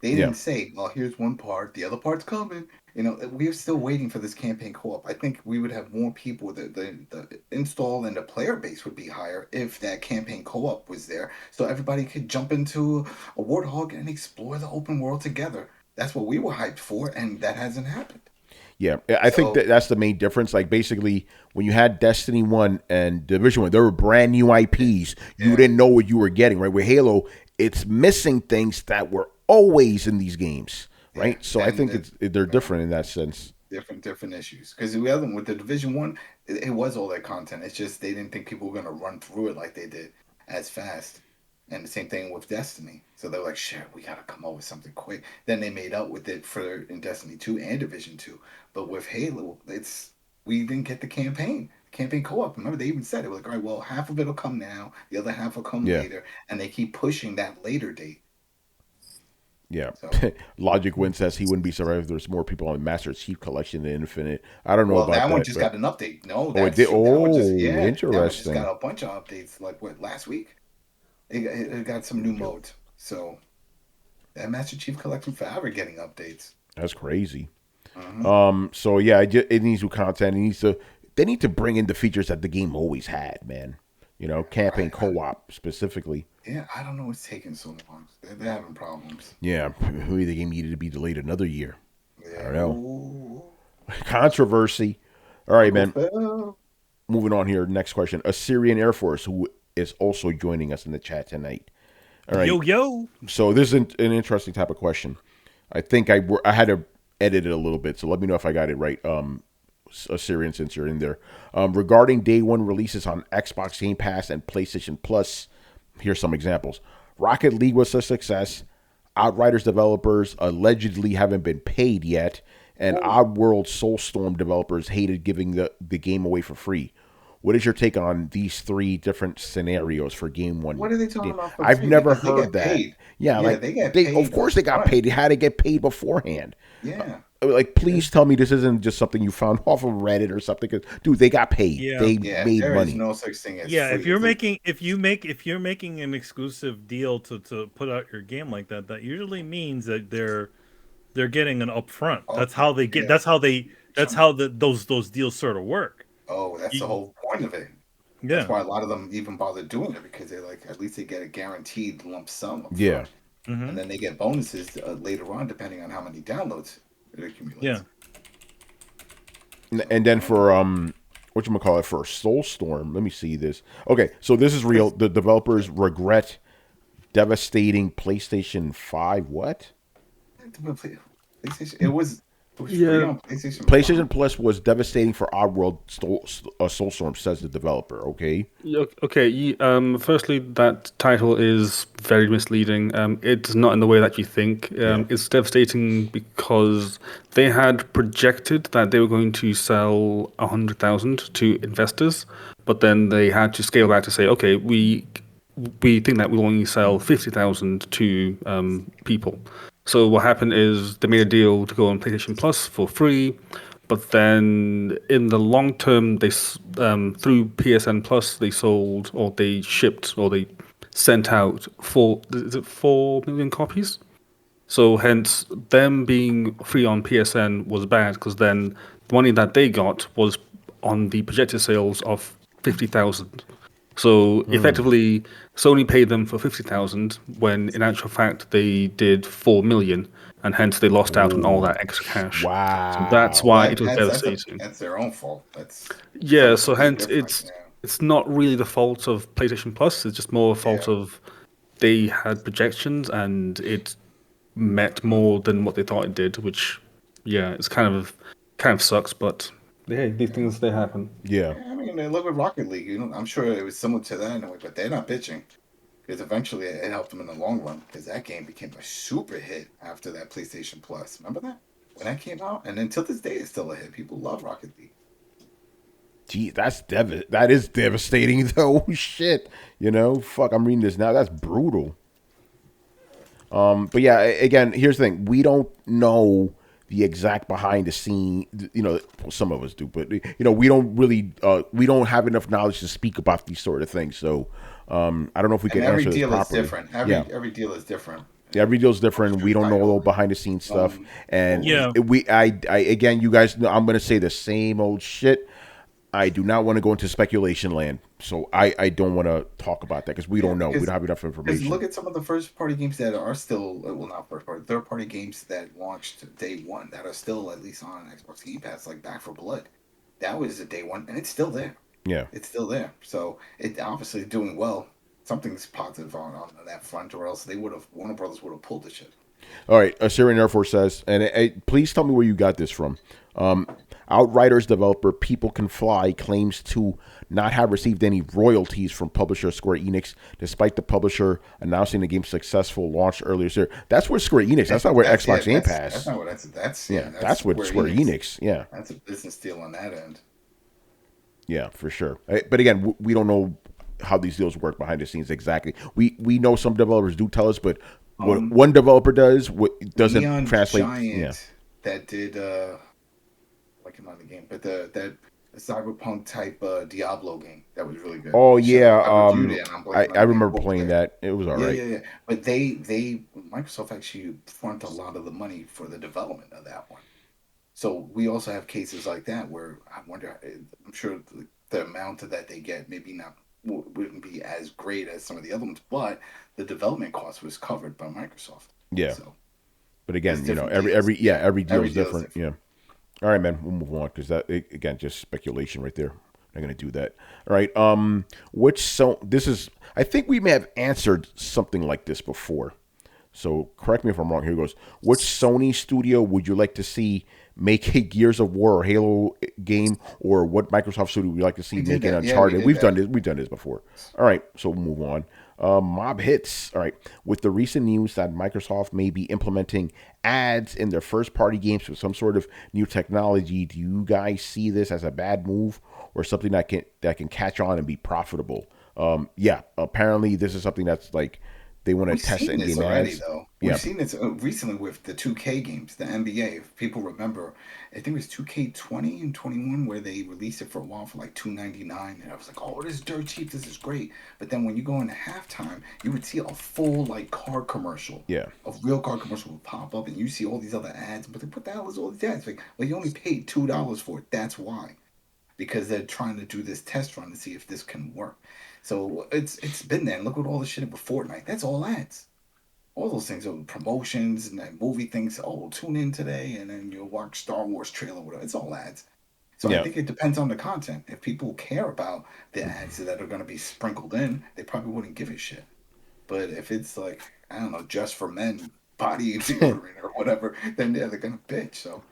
They didn't say, "Oh, here's one part, the other part's coming." We're still waiting for this campaign co-op. I think we would have more people. The install and the player base would be higher if that campaign co-op was there, so everybody could jump into a Warthog and explore the open world together. That's what we were hyped for, and that hasn't happened. Yeah, I think that's the main difference. Like basically, when you had Destiny 1 and Division 1, they were brand new IPs. You didn't know what you were getting, right? With Halo, it's missing things that were always in these games, right? So I think they're different in that sense. Different issues. Because the other one, with the Division 1, it was all that content. It's just they didn't think people were going to run through it like they did as fast. And the same thing with Destiny. So they're like, shit, we got to come up with something quick. Then they made up with it in Destiny 2 and Division 2. But with Halo, we didn't get the campaign co-op. Remember, they even said it was like, all right, well, half of it will come now, the other half will come later, and they keep pushing that later date. Yeah, so. Logic Win says he wouldn't be surprised if there's more people on Master Chief Collection than Infinite. I don't know about that. That one just got an update. No, that's true. Interesting. That one just got a bunch of updates. Like last week? It got some new modes. So that Master Chief Collection forever getting updates. That's crazy. So yeah, it needs new content. They need to bring in the features that the game always had, man. You know, campaign co-op specifically. Yeah, I don't know what's taking so long. They're having problems. Yeah, maybe the game needed to be delayed another year. Yeah. I don't know. Controversy. All right, man. Moving on here. Next question. Assyrian Air Force, who is also joining us in the chat tonight. All right. Yo. So this is an interesting type of question. I think I had to edit it a little bit, so let me know if I got it right. Assyrian, since you're in there. Regarding day one releases on Xbox Game Pass and PlayStation Plus, here's some examples. Rocket League was a success. Outriders developers allegedly haven't been paid yet. And Oddworld Soulstorm developers hated giving the game away for free. What is your take on these three different scenarios for Game 1? What are they talking about? I've never heard that. Paid. Yeah, like they get paid. Of course they got paid. They had to get paid beforehand. Yeah. Like, please tell me this isn't just something you found off of Reddit or something. Cause, dude, they got paid. Yeah. They made there money. Is no such thing as free. If you're making an exclusive deal to put out your game like that, that usually means that they're getting an upfront. That's how they get. Yeah. That's how those deals sort of work. Oh, that's the whole point of it. Yeah. That's why a lot of them even bother doing it, because they like at least they get a guaranteed lump sum. Yeah. Mm-hmm. And then they get bonuses later on depending on how many downloads it accumulates. Yeah. And then for whatchamacallit, for Soulstorm, let me see this. Okay, so this is real. The developers regret devastating PlayStation 5. What? PlayStation. It was free on PlayStation Plus was devastating for Oddworld Soulstorm, says the developer. Okay. Okay. Firstly, that title is very misleading. It's not in the way that you think. It's devastating because they had projected that they were going to sell 100,000 to investors, but then they had to scale back to say, okay, we think that we'll only sell 50,000 to people. So what happened is they made a deal to go on PlayStation Plus for free, but then in the long term, they through PSN Plus they sold, or they shipped, or they sent out 4 million copies. So hence them being free on PSN was bad, because then the money that they got was on the projected sales of 50,000. So effectively, Sony paid them for 50,000 when in actual fact they did 4 million, and hence they lost out on all that extra cash. Wow. So that's why it was devastating. That's their own fault. So hence it's not really the fault of PlayStation Plus. It's just more a fault of they had projections and it met more than what they thought it did, which it's kind of sucks, but hey, these things, they happen. Yeah. I mean, they look with Rocket League. I'm sure it was similar to that anyway, but they're not bitching, because eventually it helped them in the long run, because that game became a super hit after that PlayStation Plus. Remember that? When that came out? And until this day, it's still a hit. People love Rocket League. Gee, that is devastating, though. Shit. Fuck, I'm reading this now. That's brutal. But yeah, again, here's the thing. We don't know the exact behind the scene, some of us do, but we don't really, we don't have enough knowledge to speak about these sort of things. So I don't know if we can answer this properly. Every deal is different. Yeah, every deal is different. We don't know all the behind the scenes stuff, and I again, you guys know, I'm going to say the same old shit. I do not want to go into speculation land. So I don't want to talk about that because we don't know. We don't have enough Because information. look at some of the first party games that are still, well, not first party, third party games that launched day one that are still at least on Xbox Game Pass, like Back for Blood. That was a day one, and it's still there. Yeah. It's still there. So it obviously doing well. Something's positive on that front, or else Warner Brothers would have pulled the shit. All right. Syrian Air Force says, and please tell me where you got this from. Outriders developer People Can Fly claims to not have received any royalties from publisher Square Enix, despite the publisher announcing the game's successful launch earlier this year. That's where Square Enix. That's not where Xbox Game Pass. That's not what that's. That's what Square Enix. Yeah, that's a business deal on that end. Yeah, for sure. But again, we don't know how these deals work behind the scenes exactly. We know some developers do tell us, but what one developer does doesn't Neon translate. Giant that did like on the game, but that cyberpunk type Diablo game that was really good. Oh yeah, I remember playing that. It was alright. Yeah. But Microsoft actually front a lot of the money for the development of that one. So we also have cases like that where I wonder. I'm sure the amount that they get maybe wouldn't be as great as some of the other ones, but the development cost was covered by Microsoft. Yeah. So, but again, every deal is different. Yeah. All right, man. We'll move on because again, just speculation right there. I'm going to do that. All right. I think we may have answered something like this before. So correct me if I'm wrong. Here goes. Which Sony studio would you like to see make a Gears of War or Halo game, or what Microsoft studio would you like to see make an Uncharted? We've done this before. All right, so we'll move on. Mob hits. All right, with the recent news that Microsoft may be implementing ads in their first-party games with some sort of new technology, do you guys see this as a bad move or something that can catch on and be profitable? Apparently this is something that's like. They want to test in-game ads. Though. We've seen this recently with the 2K games, the NBA. If people remember, I think it was 2K20 and 21 where they released it for a while for like $2.99, and I was like, "Oh, this is dirt cheap. This is great." But then when you go into halftime, you would see a full like car commercial. Yeah, a real car commercial would pop up, and you see all these other ads. But what the hell is all these ads? Like, well, you only paid $2 for it. That's why, because they're trying to do this test run to see if this can work. So it's been there. And look at all the shit with Fortnite. That's all ads. All those things are promotions and then movie things. Oh, tune in today and then you'll watch Star Wars trailer. Whatever. It's all ads. So I think it depends on the content. If people care about the ads that are going to be sprinkled in, they probably wouldn't give a shit. But if it's like, I don't know, just for men, body deodorant or whatever, then they're going to bitch. So.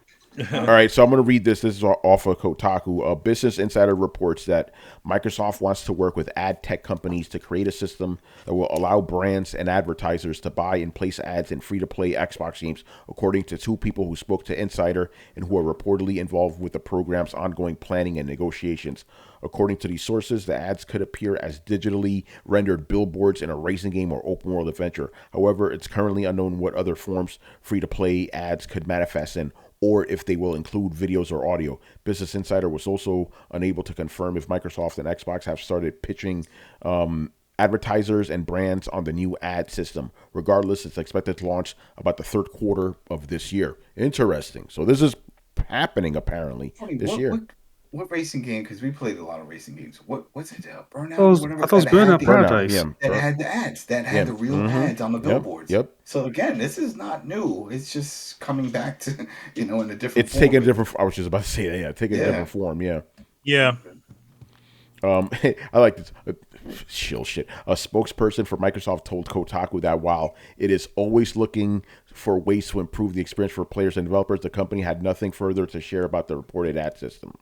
All right, so I'm going to read this. This is off of Kotaku. Business Insider reports that Microsoft wants to work with ad tech companies to create a system that will allow brands and advertisers to buy and place ads in free-to-play Xbox games, according to two people who spoke to Insider and who are reportedly involved with the program's ongoing planning and negotiations. According to these sources, the ads could appear as digitally rendered billboards in a racing game or open-world adventure. However, it's currently unknown what other forms free-to-play ads could manifest in, or if they will include videos or audio. Business Insider was also unable to confirm if Microsoft and Xbox have started pitching advertisers and brands on the new ad system. Regardless, it's expected to launch about the third quarter of this year. Interesting. So this is happening apparently this year. What racing game? Because we played a lot of racing games. What's it? Burnout? I thought it was Burnout Paradise. That had the ads. That had the real ads on the billboards. Yep. So again, this is not new. It's just coming back to in a different. It's taking a different. I was just about to say that. Yeah, taking a different form. Yeah. Yeah. I like this. Shill shit. A spokesperson for Microsoft told Kotaku that while it is always looking for ways to improve the experience for players and developers, the company had nothing further to share about the reported ad system.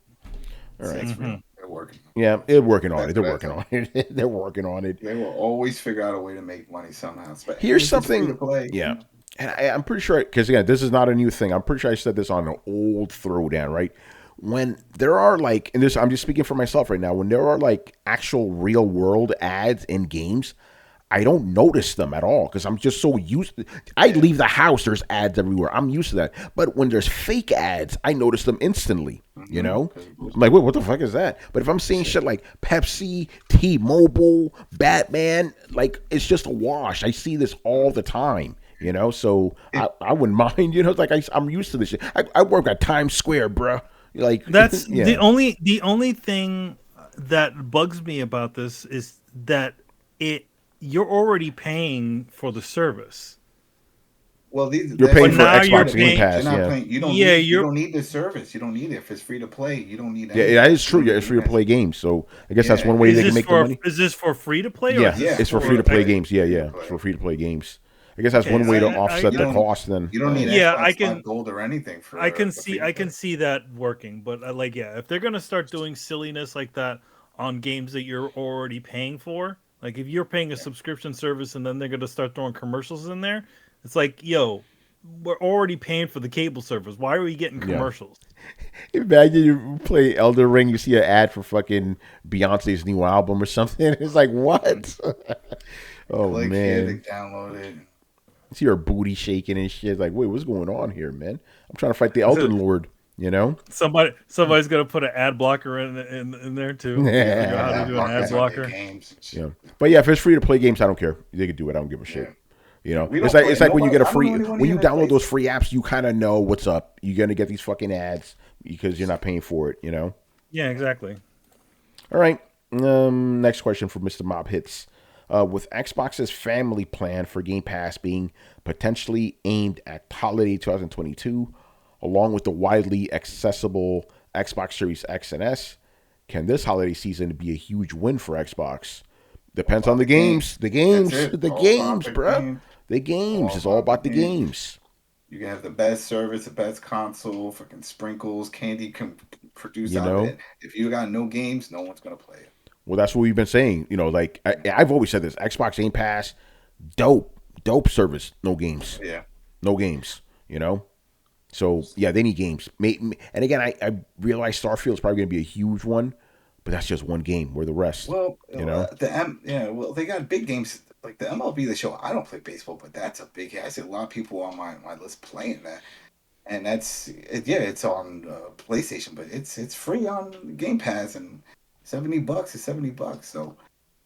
All right. They're working. Yeah, they're working on it. They're working on it. They're working on it. They will always figure out a way to make money somehow. Here's something. Yeah. And I'm pretty sure, because again, this is not a new thing. I'm pretty sure I said this on an old Throwdown, right? When there are like, and this, I'm just speaking for myself right now, when there are like actual real world ads in games, I don't notice them at all because I'm just so used to, I leave the house, there's ads everywhere. I'm used to that. But when there's fake ads, I notice them instantly, you know? I'm like, wait, what the fuck is that? But if I'm seeing shit like Pepsi, T-Mobile, Batman, like it's just a wash. I see this all the time, you know? So I wouldn't mind, you know? It's like I'm used to this shit. I work at Times Square, bruh. Like that's the only thing that bugs me about this is that you're already paying for the service. Well, You're paying for now you're Xbox Game paying- Pass. You're not Yeah, playing. You don't Yeah, need. You you're- don't need the service. You don't need it if it's free to play. You don't need. yeah, any that of is true. Yeah, it's free to play games. So I guess that's Yeah. one way Is they this can make the for money. is this for free to play? Or Yeah, is this it's for free to play games. Yeah, it's for free to play games. I guess that's one way to offset the cost. Then You don't need Yeah, Xbox I can- Live Gold or anything for. I can for see free to I can play. see that working, but if they're gonna start doing silliness like that on games that you're already paying for, like if you're paying a subscription service and then they're gonna start throwing commercials in there, it's like, yo, we're already paying for the cable service. Why are we getting commercials? imagine you play Elden Ring, you see an ad for fucking Beyonce's new album or something. It's like, what? Oh Click man, here to download it. see her booty shaking and shit. Like, wait, what's going on here, man? I'm trying to fight the Elden Lord. You know? Somebody's gonna put an ad blocker in there too. Figure out how to do an ad blocker. Games and shit. Yeah, but yeah, if it's free to play games, I don't care. They can do it. I don't give a shit. Yeah. You know, We it's don't like play- when you get a I don't free know anyone when you here that download plays those free apps, you kind of know what's up. You're gonna get these fucking ads because you're not paying for it. You know. Yeah, exactly. All right. Next question from Mr. Mob Hits. With Xbox's family plan for Game Pass being potentially aimed at holiday 2022, along with the widely accessible Xbox Series X and S, can this holiday season be a huge win for Xbox? Depends on the games. The games. That's it. The All games, about the bro. game. The games. All It's all about about the the games. You can have the best service, the best console, fucking sprinkles, candy can produce You out know? of it. If you got no games, no one's gonna play it. Well, that's what we've been saying. You know, like I've always said this: Xbox Game Pass, dope service. No games. Yeah. No games. You know. So yeah, they need games. And again, I realize Starfield is probably going to be a huge one, but that's just one game. Where the rest, Well, you know, they got big games like the MLB The Show. I don't play baseball, but that's a big hit. I see a lot of people on my list playing that, and it's on PlayStation, but it's free on Game Pass, and $70 is $70. So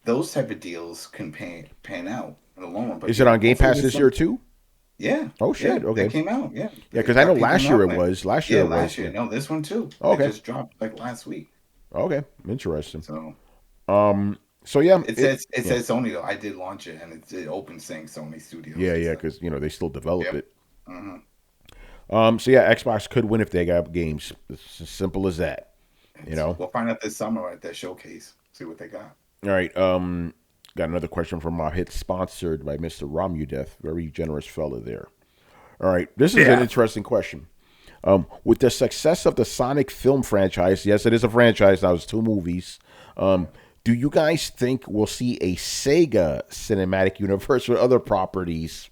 those type of deals can pan out in the long run. But is it on Game hopefully Pass there's this some- year too? Yeah. Oh, shit, Yeah, okay. They came out. Yeah. Yeah, because I know Got last people year it out was. Last Yeah, year it last was. year. No, this one too. Okay. It just dropped like last week. Okay, interesting. So So yeah, it says Sony though. I did launch it, and it opens saying Sony Studios. yeah, and yeah, stuff. because you know they still develop Yep. it. Mhm. So yeah, Xbox could win if they got games. It's as simple as that. You know. We'll find out this summer at that showcase. See what they got. All right. Got another question from Mob Hit, sponsored by Mr. Romudeth. Very generous fella there. All right. This is an interesting question. With the success of the Sonic film franchise, yes, it is a franchise now, it's 2 movies. Do you guys think we'll see a Sega cinematic universe with other properties?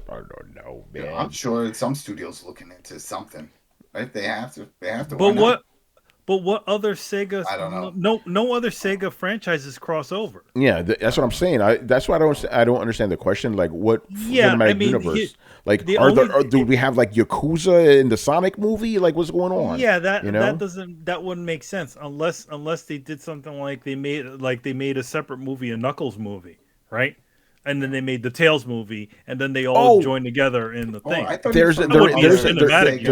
I don't know, man. Yeah, I'm sure some studios looking into something. Right? They have to. They have to. But Why not? what other Sega? I don't know. No other Sega franchises cross over. Yeah, that's what I'm saying. That's why I don't understand the question. Like, what Yeah, cinematic I mean, universe? Like, the do we have like Yakuza in the Sonic movie? Like, what's going on? Yeah, that you know? that wouldn't make sense unless they did something like they made a separate movie, a Knuckles movie, right? And then they made the Tails movie, and then they all joined together in the thing. I thought There's you a were talking about cinematic Sega.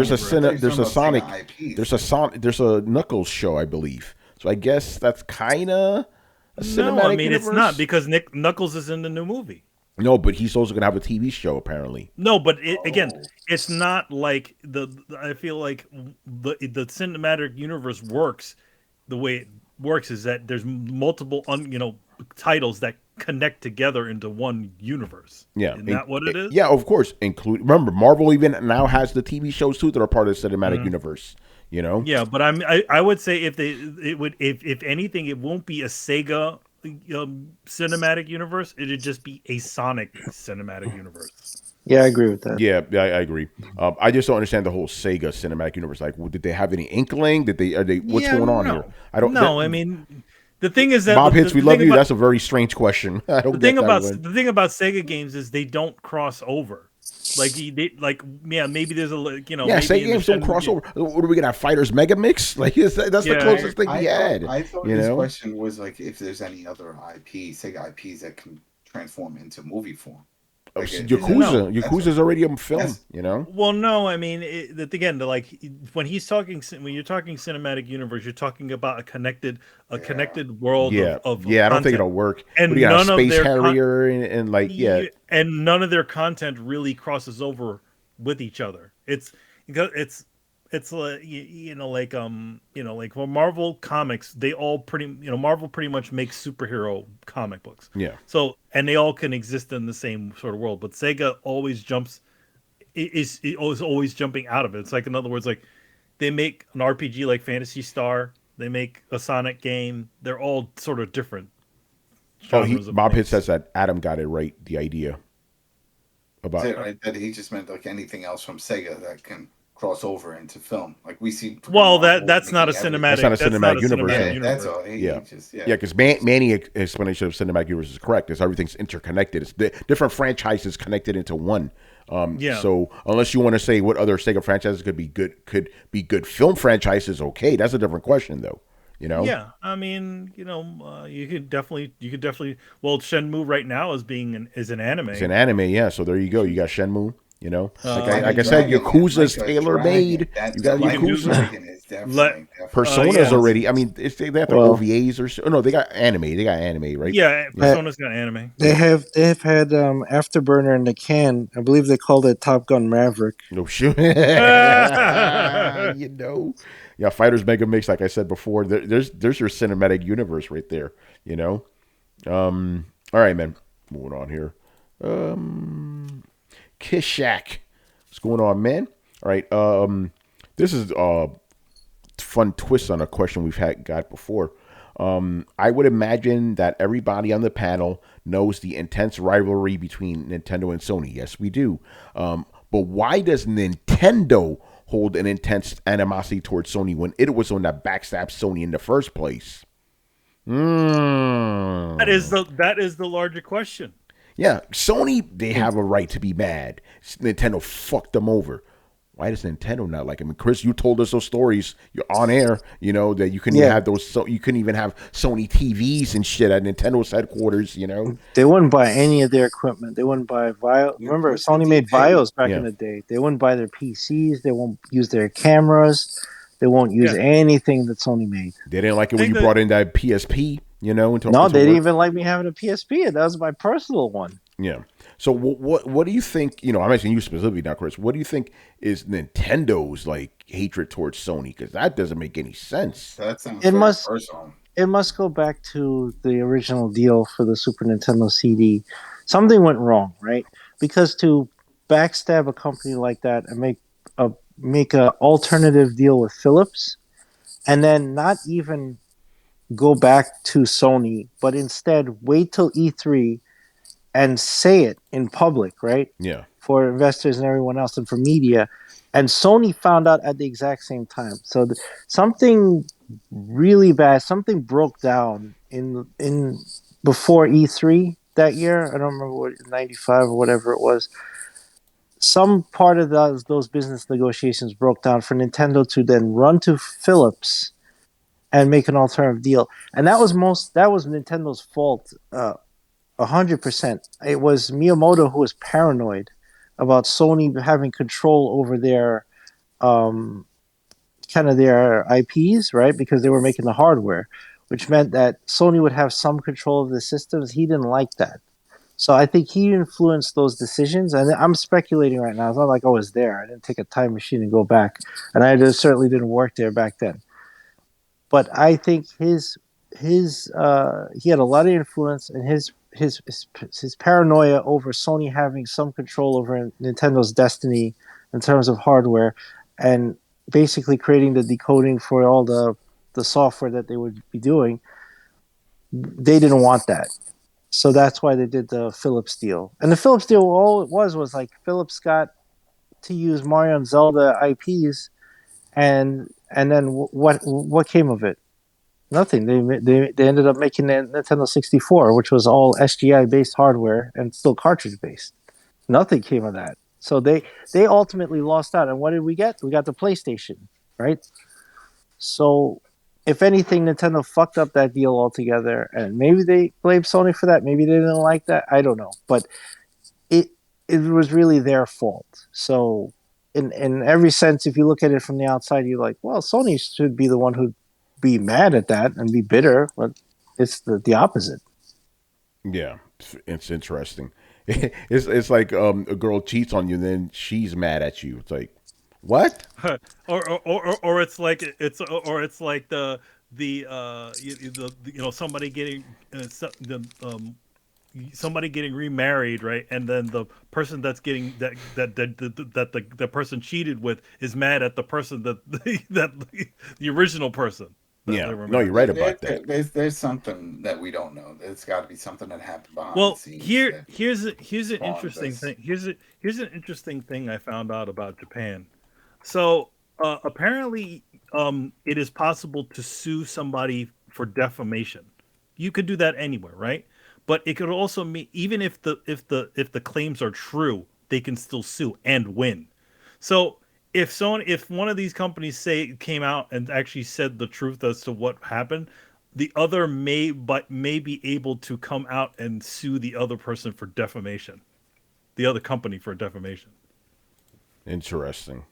there's a Sonic IPs. there's a Knuckles show, I believe. So I guess that's kind of a cinematic No, I mean universe. it's not because Knuckles is in the new movie. No, but he's also gonna have a TV show apparently. No, but again, it's not like I feel like the cinematic universe works. The way it works is that there's multiple titles that connect together into one universe. Yeah, Isn't that what it is? Yeah, of course. Remember, Marvel even now has the TV shows too that are part of the cinematic universe. You know. Yeah, but I would say if anything, it won't be a Sega cinematic universe. It'd just be a Sonic cinematic universe. Yeah, I agree with that. Yeah, I agree. I just don't understand the whole Sega cinematic universe. Like, did they have any inkling? What's going on here? I don't know. I mean, the thing is that Bob Hits, we love you. about- That's a very strange question. I don't the get thing that about one. the thing about Sega games is they don't cross over. Maybe there's a Yeah, maybe Sega in games the don't cross over. What are we gonna have? Fighters Mega Mix? Like that's the Yeah. closest thing we had. I thought you this know? question was like if there's any other Sega IPs that can transform into movie form. Like Yakuza's already a film. Yes. You know. Well, no, I mean, again, when you're talking cinematic universe, you're talking about a connected world Yeah, of I don't think content. it'll work. And But you got a none of space their harrier and like and none of their content really crosses over with each other. It's like like for Marvel comics, they all Marvel pretty much makes superhero comic books. Yeah. So and they all can exist in the same sort of world, but Sega always is always jumping out of it. It's like, in other words, like they make an RPG like Phantasy Star, they make a Sonic game. They're all sort of different. Bob Pitt says that Adam got it right. The idea about that he just meant like anything else from Sega that can cross over into film. Like we see. Well, that's not a cinematic. That's not a cinematic universe. Yeah, that's all. Because Manny's explanation of cinematic universe is correct. Is everything's interconnected. It's different franchises connected into one. So unless you want to say what other Sega franchises could be good film franchises, okay, that's a different question though. You know? Yeah, I mean, you could definitely. Well, Shenmue right now is an anime. It's an anime, yeah. So there you go. You got Shenmue. You know, like I said, Yakuza's tailor made. You got Yakuza. Persona's already. I mean, they have their OVAs or no, they got anime. They got anime, right? Yeah, Persona's got anime. They have had Afterburner in the can. I believe they called it Top Gun Maverick. No shit. Yeah, Fighters Mega Mix. Like I said before, there's your cinematic universe right there. You know. All right, man. Moving on here. Kishak. What's going on, man? All right. This is a fun twist on a question we've got before. I would imagine that everybody on the panel knows the intense rivalry between Nintendo and Sony. Yes, we do. But why does Nintendo hold an intense animosity towards Sony when it was on that backstab Sony in the first place? That is the larger question. Yeah, Sony, they have a right to be mad. Nintendo fucked them over. Why does Nintendo not like him? I mean, Chris, you told us those stories. You're on air, that you couldn't have those. So you couldn't even have Sony TVs and shit at Nintendo's headquarters. They wouldn't buy any of their equipment. They wouldn't buy Remember, Sony made Vios back in the day. They wouldn't buy their PCs. They won't use their cameras. They won't use anything that Sony made. They didn't like it when you brought in that PSP. No, they didn't even like me having a PSP. That was my personal one. Yeah. So what do you think? I'm asking you specifically now, Chris. What do you think is Nintendo's like hatred towards Sony? Because that doesn't make any sense. That sounds personal. It must go back to the original deal for the Super Nintendo CD. Something went wrong, right? Because to backstab a company like that and make a alternative deal with Philips, and then not even go back to Sony, but instead wait till E3 and say it in public, right? Yeah. For investors and everyone else and for media. And Sony found out at the exact same time. So something really bad, something broke down in before E3 that year. I don't remember what, 95 or whatever it was. Some part of those business negotiations broke down for Nintendo to then run to Philips and make an alternative deal. And that was Nintendo's fault, 100%. It was Miyamoto who was paranoid about Sony having control over their their IPs, right? Because they were making the hardware, which meant that Sony would have some control of the systems. He didn't like that. So I think he influenced those decisions. And I'm speculating right now. It's not like I was there. I didn't take a time machine and go back. And I certainly didn't work there back then. But I think he had a lot of influence, and his paranoia over Sony having some control over Nintendo's destiny in terms of hardware, and basically creating the decoding for all the software that they would be doing. They didn't want that. So that's why they did the Philips deal. And the Philips deal, all it was like Philips got to use Mario and Zelda IPs, and then what came of it? Nothing. They ended up making the Nintendo 64, which was all SGI based hardware and still cartridge based. Nothing came of that. So they ultimately lost out. And what did we get? We got the PlayStation, right? So if anything, Nintendo fucked up that deal altogether, and maybe they blame Sony for that. Maybe they didn't like that. I don't know. But it was really their fault. So, in every sense, if you look at it from the outside, you're like, well, Sony should be the one who'd be mad at that and be bitter, but it's the opposite. Yeah, it's interesting. It's like a girl cheats on you, then she's mad at you. It's like, what? or it's like somebody getting somebody getting remarried, right? And then the person that's getting the person cheated with is mad at the person that the original person. Yeah, no, you're right about that. There's something that we don't know. There's got to be something that happened behind the scenes. Here's an interesting thing. Here's an interesting thing I found out about Japan. So apparently, it is possible to sue somebody for defamation. You could do that anywhere, right? But it could also mean even if the claims are true, they can still sue and win. So if one of these companies came out and actually said the truth as to what happened, the other may be able to come out and sue the other person for defamation, the other company for defamation. Interesting.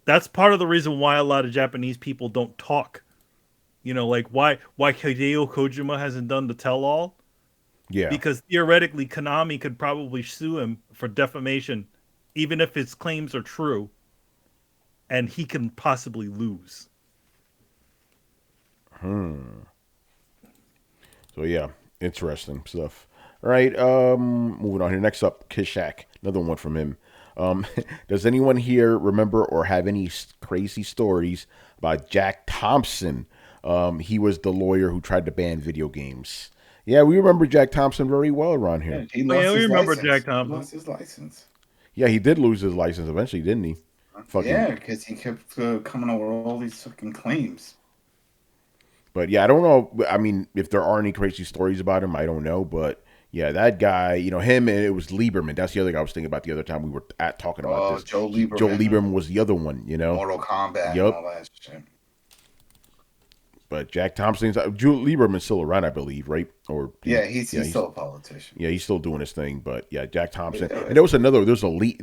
That's part of the reason why a lot of Japanese people don't talk. Like why Hideo Kojima hasn't done the tell-all. Yeah. Because theoretically, Konami could probably sue him for defamation, even if his claims are true, and he can possibly lose. So yeah, interesting stuff. All right, moving on here. Next up, Kishak, another one from him. Does anyone here remember or have any crazy stories about Jack Thompson? He was the lawyer who tried to ban video games. Yeah, we remember Jack Thompson very well around here. We remember Jack Thompson. He lost his license. Yeah, he did lose his license eventually, didn't he? Yeah, because he kept coming over all these fucking claims. But yeah, I don't know. I mean, if there are any crazy stories about him, I don't know. But yeah, that guy, him, and it was Lieberman. That's the other guy I was thinking about the other time we were talking about this. Joe Lieberman. Joe Lieberman was the other one, Mortal Kombat and all that shit. But Jack Thompson's Joe Lieberman's still around, I believe, right? Or yeah, he's still a politician. Yeah, he's still doing his thing. But yeah, Jack Thompson. And there was a Lee,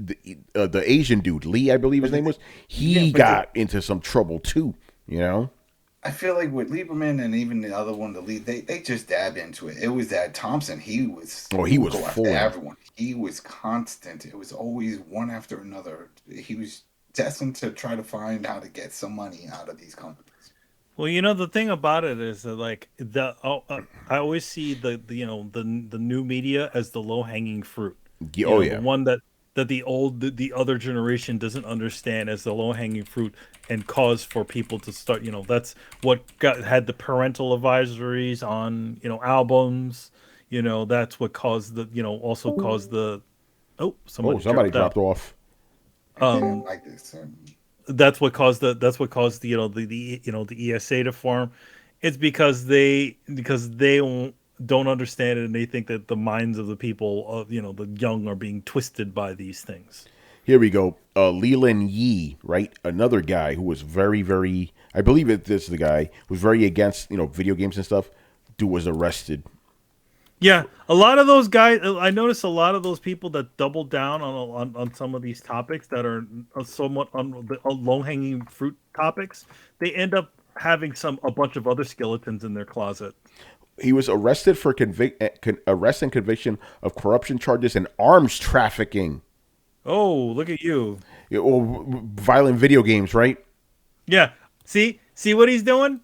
the Asian dude, Lee, I believe his name was. He got into some trouble too, I feel like with Lieberman and even the other one, the lead, they just dab into it. It was that Thompson. He was full after everyone. He was constant. It was always one after another. He was destined to try to find how to get some money out of these companies. Well, the thing about it is that I always see the new media as the low hanging fruit. The one that the other generation doesn't understand as the low hanging fruit and cause for people to start. That's what had the parental advisories on albums. That's what caused caused the somebody dropped off. I didn't like this. That's what caused the ESA to form. It's because they don't understand it, and they think that the minds of the people of the young are being twisted by these things. Here we go. Leland Yee, right? Another guy who was very, very, I believe this is the guy who was very against video games and stuff. Dude was arrested. Yeah, a lot of those guys. I noticed a lot of those people that double down on some of these topics that are somewhat on the low-hanging fruit topics. They end up having a bunch of other skeletons in their closet. He was arrested for arrest and conviction of corruption charges and arms trafficking. Oh, look at you! Violent video games, right? Yeah. See what he's doing?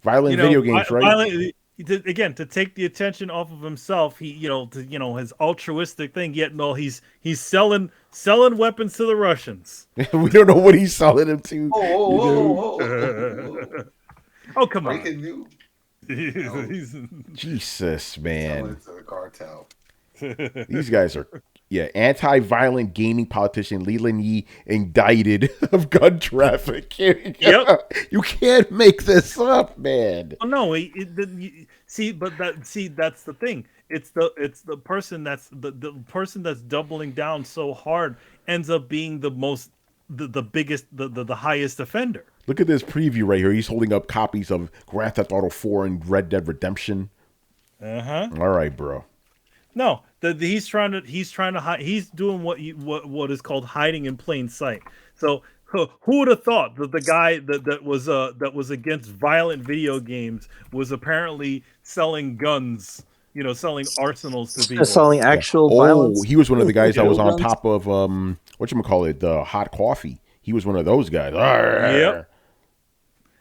Violent video games, right? To take the attention off of himself, his altruistic thing. Yet no, he's selling weapons to the Russians. We don't know what he's selling them to. Oh, come on! Jesus, man! Selling to the cartel. These guys are anti-violent gaming politician Leland Yee indicted of gun trafficking. Yep. You can't make this up, man. Oh, no, that's the thing. It's the person that's the person that's doubling down so hard ends up being the biggest, the highest offender. Look at this preview right here. He's holding up copies of Grand Theft Auto 4 and Red Dead Redemption. Uh-huh. All right, bro. No, he's trying to hide. He's doing what is called hiding in plain sight. So who would have thought that the guy that was against violent video games was apparently selling guns, selling arsenals to people. Selling Yeah. actual Oh, violence. he was one of the guys that was on Guns. top of whatchamacallit, the hot coffee. He was one of those guys. Yep.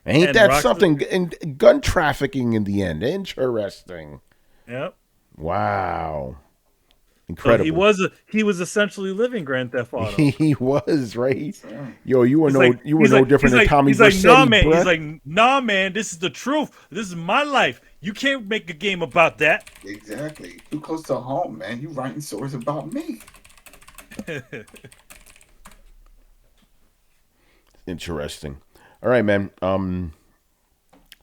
Ain't And that Rockstar- something? And gun trafficking in the end. Interesting. Yep. Wow. So Incredible. he was essentially living Grand Theft Auto. He was, right? Yo, you were He's no different than Tommy he's like, Vercetti, nah, man. bruh. He's like, nah, man. This is the truth. This is my life. You can't make a game about that. Exactly. Too close to home, man. You writing stories about me. Interesting. All right, man.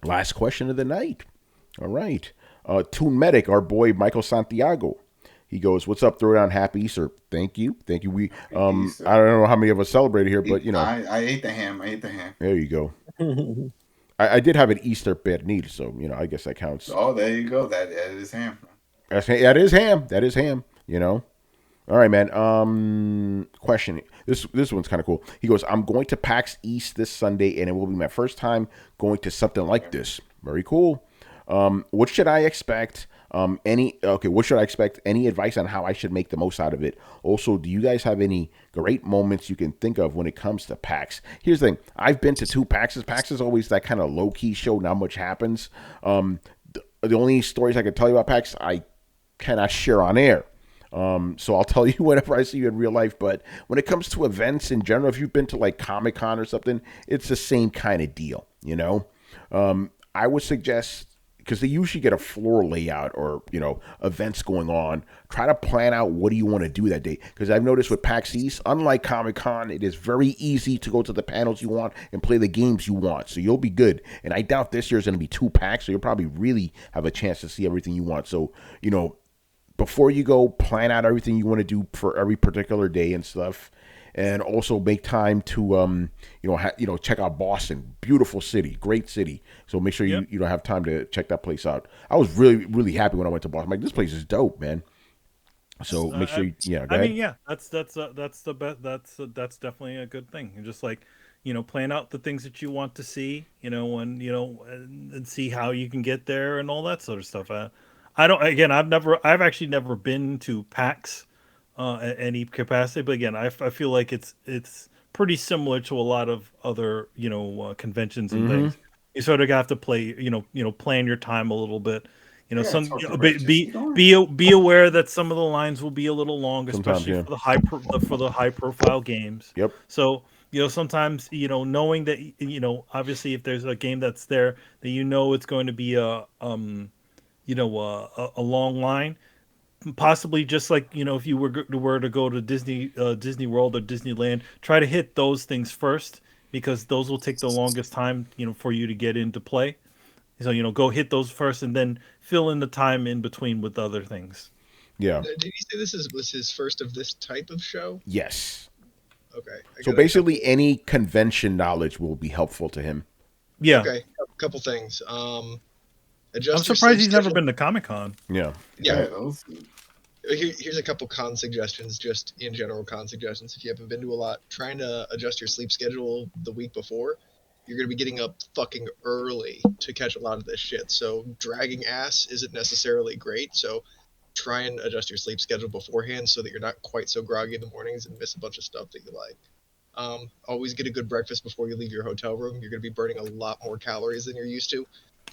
Last question of the night. All right. Toon Medic, our boy Michael Santiago. He goes, "What's up, Throwdown? Happy Easter." Thank you. We I don't know how many of us celebrated here, but I ate the ham. there you go. I did have an Easter pernil, so I guess that counts. Oh, there you go. That is ham. That is ham. That is ham. All right, man. Question. This one's kind of cool. He goes, "I'm going to PAX East this Sunday, and it will be my first time going to something like this. Very cool. What should I expect? What should I expect? Any advice on how I should make the most out of it? Also, do you guys have any great moments you can think of when it comes to PAX?" Here's the thing. I've been to 2 PAXs. PAX is always that kind of low-key show. Not much happens. The only stories I can tell you about PAX, I cannot share on air. So I'll tell you whenever I see you in real life. But when it comes to events in general, if you've been to like Comic-Con or something, it's the same kind of deal, I would suggest, because they usually get a floor layout or, events going on, try to plan out what do you want to do that day. Because I've noticed with PAX East, unlike Comic-Con, it is very easy to go to the panels you want and play the games you want. So you'll be good. And I doubt this year's going to be 2 PAX, so you'll probably really have a chance to see everything you want. So, before you go, plan out everything you want to do for every particular day and stuff. And also make time to, check out Boston. Beautiful city, great city. So make sure you don't have time to check that place out. I was really, really happy when I went to Boston. I'm like, this place is dope, man. So make sure go ahead. That's the best. That's definitely a good thing. And just like, plan out the things that you want to see, and see how you can get there and all that sort of stuff. I've actually never been to PAX at any capacity, but again, I feel like it's pretty similar to a lot of other conventions and things. You sort of have to plan your time a little bit. Be aware that some of the lines will be a little long, especially for the high profile games. Yep. So sometimes knowing that obviously if there's a game that's there that it's going to be a long line, possibly just like if you were to go to Disney World or Disneyland, try to hit those things first, because those will take the longest time for you to get into play. So go hit those first and then fill in the time in between with other things. Yeah. Did he say this was his first of this type of show? Yes. Okay. So basically any convention knowledge will be helpful to him. Yeah. Okay. A couple things. I'm surprised he's never been to Comic-Con. Yeah. Yeah. Here's a couple con suggestions, just in general con suggestions. If you haven't been to a lot, trying to adjust your sleep schedule the week before, you're going to be getting up fucking early to catch a lot of this shit. So dragging ass isn't necessarily great. So try and adjust your sleep schedule beforehand so that you're not quite so groggy in the mornings and miss a bunch of stuff that you like. Always get a good breakfast before you leave your hotel room. You're going to be burning a lot more calories than you're used to.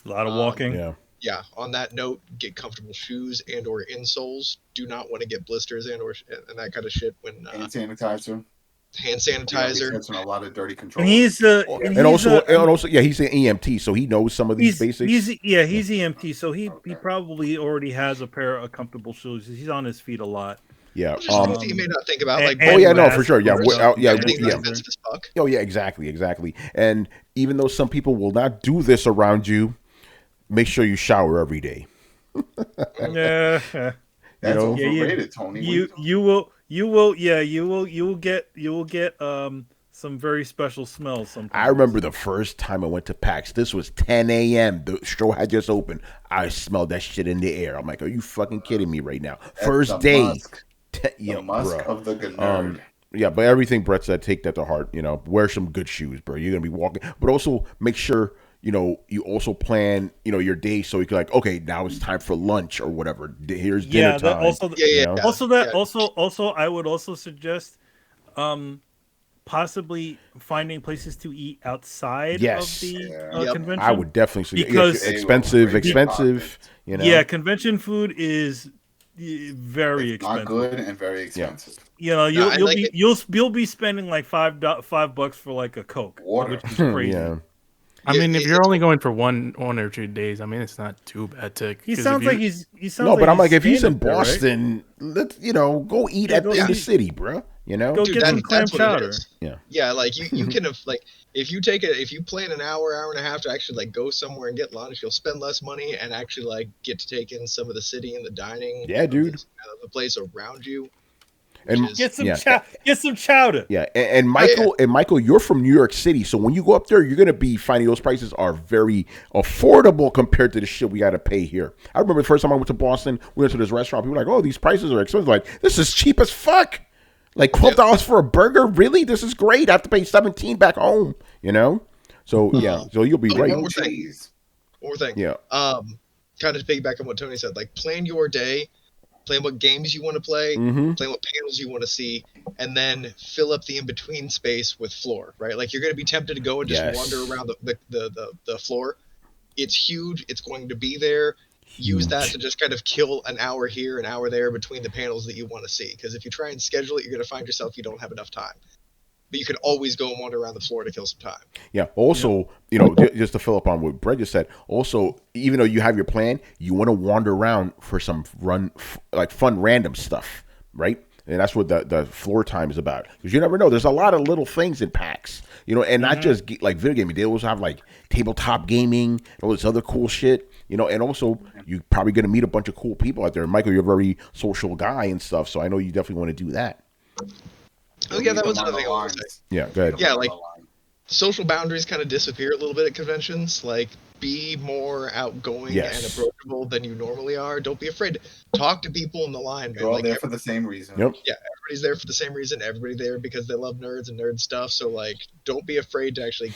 A lot of walking. Yeah. On that note, get comfortable shoes and or insoles. Do not want to get blisters and that kind of shit when hand sanitizer. Hand sanitizer. That's a lot of dirty control. And he's also he's an EMT, so he knows some of these basics. He's EMT, so he probably already has a pair of comfortable shoes. He's on his feet a lot. Yeah. You may not think about for sure. Yeah. Expensive as fuck. Oh yeah, exactly. And even though some people will not do this around you, make sure you shower every day. Yeah. That's overrated, Tony. You will get some very special smells sometimes. I remember the first time I went to PAX. This was 10 a.m. The show had just opened. I smelled that shit in the air. I'm like, are you fucking kidding me right now? First day. Musk. The musk of the good nerd. Yeah, but everything Brett said, take that to heart. You know, wear some good shoes, bro. You're gonna be walking, but also make sure you also plan your day so you can like, okay, now it's time for lunch or whatever. Here's dinner time. Also, I would also suggest, possibly finding places to eat outside of the convention. I would definitely suggest because expensive. Yeah, convention food is very expensive. Not good and very expensive. Yeah. You'll be spending like $5 for like a Coke, which is crazy. I mean, if you're only going for one or 2 days, I mean, it's not too bad to. He sounds like he's. But I'm like, if he's in Boston, let's go eat in the city, bro. Go get some clam chowder. Yeah, like you can have like if you plan an hour and a half to actually like go somewhere and get lunch, you'll spend less money and actually like get to take in some of the city and the dining. Yeah, dude. The place around you. And get some chowder. Yeah, and Michael, you're from New York City, so when you go up there, you're gonna be finding those prices are very affordable compared to the shit we gotta pay here. I remember the first time I went to Boston, we went to this restaurant. People were like, "Oh, these prices are expensive." Like, this is cheap as fuck. Like $12 for a burger? Really? This is great. I have to pay $17 back home. So so you'll be right. One more thing. Yeah. Kind of to piggyback on what Tony said, like plan your day. Plan what games you want to play, plan what panels you want to see, and then fill up the in-between space with floor, right? Like you're going to be tempted to go and just wander around the floor. It's huge. It's going to be there. Use that to just kind of kill an hour here, an hour there between the panels that you want to see. Because if you try and schedule it, you're going to find yourself you don't have enough time. But you can always go and wander around the floor to kill some time. Yeah. Also, just to fill up on what Brett just said, also, even though you have your plan, you want to wander around for some fun random stuff, right? And that's what the floor time is about. Because you never know. There's a lot of little things in PAX, and not just like video gaming. They also have like tabletop gaming and all this other cool shit, and also you're probably going to meet a bunch of cool people out there. Michael, you're a very social guy and stuff, so I know you definitely want to do that. Oh yeah, that was another thing I wanted to say. Yeah, go ahead. Yeah, like social boundaries kind of disappear a little bit at conventions. Like, be more outgoing and approachable than you normally are. Don't be afraid to talk to people in the line. They're all there for the same reason. Yep. Yeah, everybody's there for the same reason. Everybody there because they love nerds and nerd stuff. So like, don't be afraid to actually,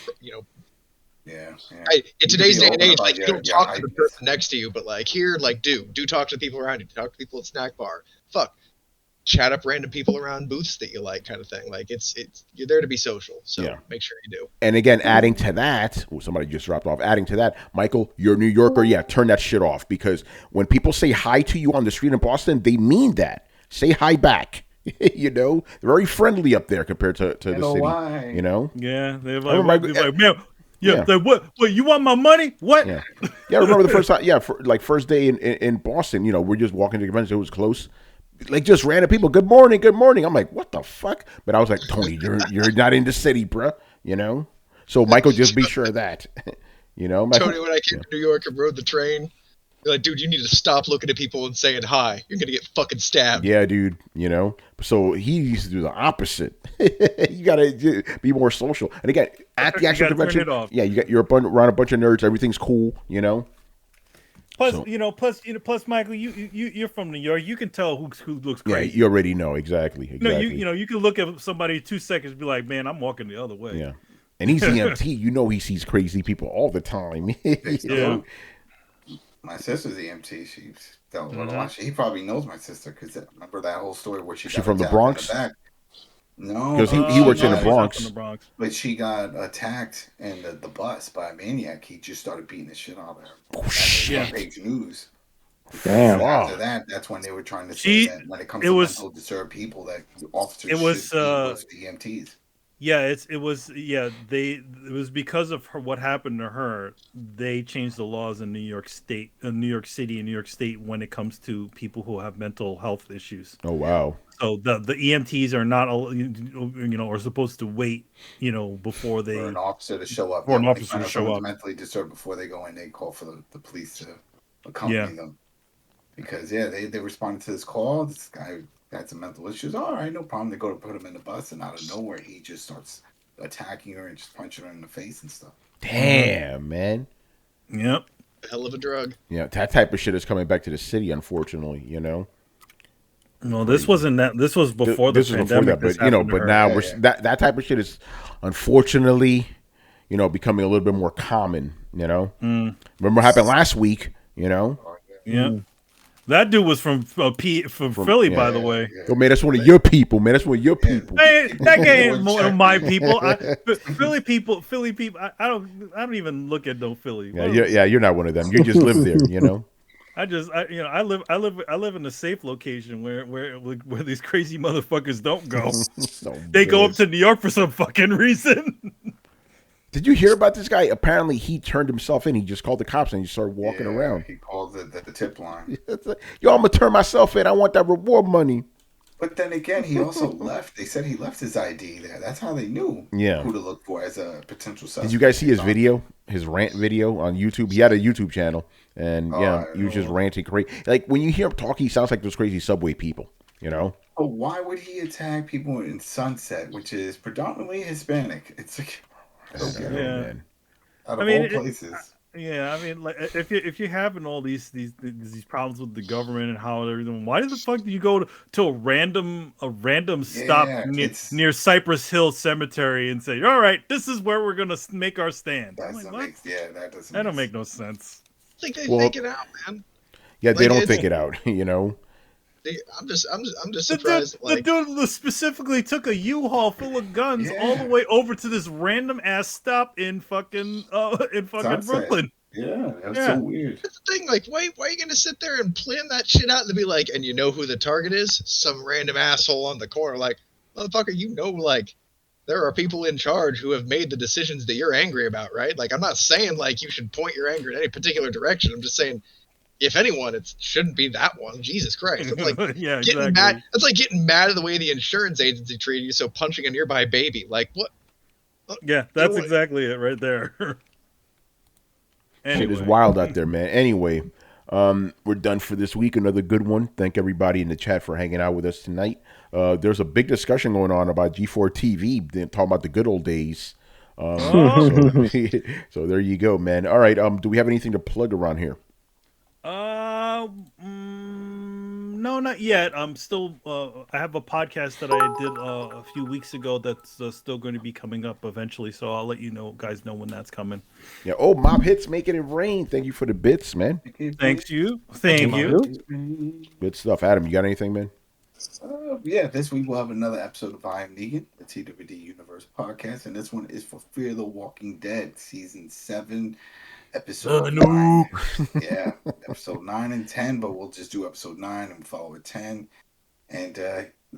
Yeah. In today's day and age, like you don't talk to the person next to you, but like here, like do talk to the people around you. Talk to people at snack bar. Chat up random people around booths that you like, kind of thing. Like it's you're there to be social, so make sure you do. And again, adding to that, somebody just dropped off. Adding to that, Michael, you're a New Yorker. Yeah, turn that shit off because when people say hi to you on the street in Boston, they mean that. Say hi back. They're very friendly up there compared to the city. Why? Yeah, they're like, man. Yeah. Like, what? You want my money? What? Yeah. I remember the first time. Yeah, first day in Boston. We're just walking to the convention. It was close. Like just random people. Good morning. I'm like, what the fuck? But I was like, Tony, you're not in the city, bruh. So Michael, just be sure of that. Michael, Tony, when I came to New York and rode the train, you're like, dude, you need to stop looking at people and saying hi. You're gonna get fucking stabbed. Yeah, dude. So he used to do the opposite. You gotta be more social. And again, at the actual convention, you're around a bunch of nerds. Everything's cool. Plus, Michael, you're from New York. You can tell who looks great. Yeah, you already know exactly. No, you can look at somebody 2 seconds and be like, man, I'm walking the other way. Yeah, and he's EMT. He sees crazy people all the time. Yeah. My sister's EMT. She's He probably knows my sister because remember that whole story where she from the Bronx. No, because he works in the Bronx. But she got attacked in the bus by a maniac. He just started beating the shit out of her. Oh shit! Page news. Damn. After that's when they were trying to say that when it comes to mental disturbed people, that officers should be with the EMTs. Yeah, it was because of what happened to her. They changed the laws in New York State, New York City, and New York State when it comes to people who have mental health issues. Oh wow! So the EMTs are not, are supposed to wait, before they for an officer to show up. For an officer to show up, mentally disturbed before they go in, they call for the police to accompany them. Because they responded to this call. This guy had some mental issues. All right, no problem. They go to put him in the bus, and out of nowhere, he just starts attacking her and just punching her in the face and stuff. Damn, man. Yep. Hell of a drug. Yeah, that type of shit is coming back to the city, unfortunately. No, this wasn't that. This was before This the was before pandemic. that, but now that type of shit is unfortunately, becoming a little bit more common. Remember what happened last week? Yeah. That dude was from Philly, by the way. Oh, man, that's one of your people, man. That's one of your people. Hey, that guy ain't one of my people. Philly people. I don't even look at no Philly. Yeah, you're not one of them. You just live there, I live in a safe location where these crazy motherfuckers don't go. They go up to New York for some fucking reason. Did you hear about this guy? Apparently, he turned himself in. He just called the cops and he started walking around. He called the tip line. Yo, I'm gonna turn myself in. I want that reward money. But then again, he also left. They said he left his ID there. That's how they knew who to look for as a potential suspect. Did you guys see his video? His rant video on YouTube? He had a YouTube channel. And he was just ranting crazy. Like when you hear him talk, he sounds like those crazy subway people, But why would he attack people in Sunset, which is predominantly Hispanic? It's like, man. Out of all places. Like if you're having all these problems with the government and how everything, why the fuck do you go to a random stop near Cypress Hill Cemetery and say, all right, this is where we're gonna make our stand? That don't make no sense. I think they think it out, man. Yeah, they don't think it out, I'm just surprised. The dude specifically took a U-Haul full of guns all the way over to this random ass stop in fucking Brooklyn. Yeah, that's so weird. That's the thing. Like, why are you gonna sit there and plan that shit out and be like, and you know who the target is? Some random asshole on the corner. Like, motherfucker, like, there are people in charge who have made the decisions that you're angry about, right? Like, I'm not saying like you should point your anger in any particular direction. I'm just saying, if anyone, it shouldn't be that one. Jesus Christ. It's like getting mad. It's like getting mad at the way the insurance agency treated you, so punching a nearby baby. Like, what? Yeah, that's exactly it right there. Shit is wild out there, man. Anyway, we're done for this week. Another good one. Thank everybody in the chat for hanging out with us tonight. There's a big discussion going on about G4 TV, talking about the good old days. So there you go, man. All right. Do we have anything to plug around here? No, not yet. I'm still. I have a podcast that I did a few weeks ago that's still going to be coming up eventually. So I'll let guys know when that's coming. Yeah. Oh, Mob Hits making it rain. Thank you for the bits, man. Thank you. Good stuff, Adam. You got anything, man? This week we'll have another episode of I Am Negan, the TWD Universe podcast, and this one is for Fear the Walking Dead, season 7. Episode 9. Episode 9 and 10, but we'll just do episode 9 and follow with 10. And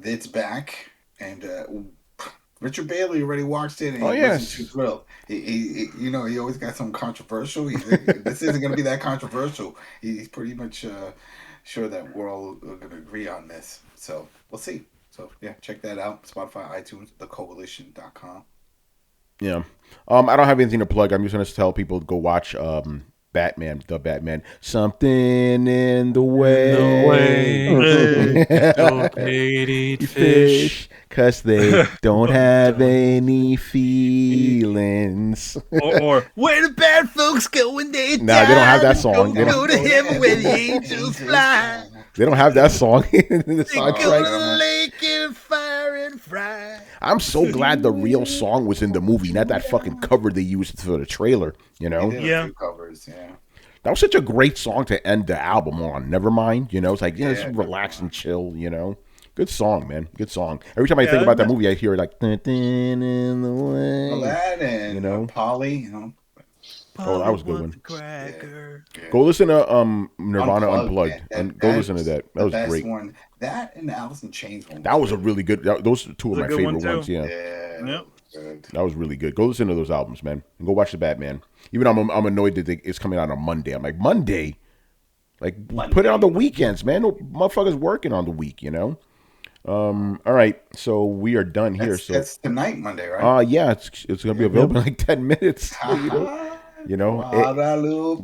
it's back. And Richard Bailey already watched it and he wasn't too thrilled. He always got something controversial. This isn't going to be that controversial. He's pretty much sure that we're all going to agree on this. So we'll see. So check that out. Spotify, iTunes, thecoalition.com. Yeah. I don't have anything to plug. I'm just going to tell people to go watch the Batman. Something in the way. Don't eat fish. Because they don't have any feelings. or where the bad folks go when they die. Nah, they don't have that song. Go to heaven where the angels fly. They don't have that song in the soundtrack. Go to the lake and fire and fry. I'm so glad the real song was in the movie, not that fucking cover they used for the trailer, Yeah. Covers, That was such a great song to end the album on. Nevermind, it's like, it's relax and chill, Good song, man. Good song. Every time I think about that movie, I hear it like, in the way. Well, that and Polly, Oh, that was a good one. Go listen to Nirvana Unplugged. Go listen to that. That was great. One. That and the Alice in Chains one. That was a really good. Those are two of my favorite ones. Yeah. Yep. That was really good. Go listen to those albums, man, and go watch the Batman. Even I'm annoyed that it's coming out on Monday. I'm like, Monday, put it on the weekends, man. No motherfuckers working on the week, All right, so we are done here. That's tonight, Monday, right? Yeah, it's gonna be available in like 10 minutes. Guadalupe.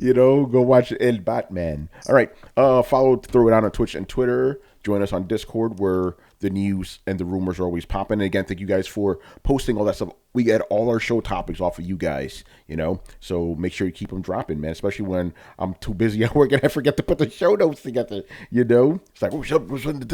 Go watch El Batman. All right, follow Throw It On Twitch and Twitter. join us on Discord where the news and the rumors are always popping. And again, thank you guys for posting all that stuff. We get all our show topics off of you guys, so make sure you keep them dropping, man, especially when I'm too busy at work and I forget to put the show notes together, It's like, oh, it's in the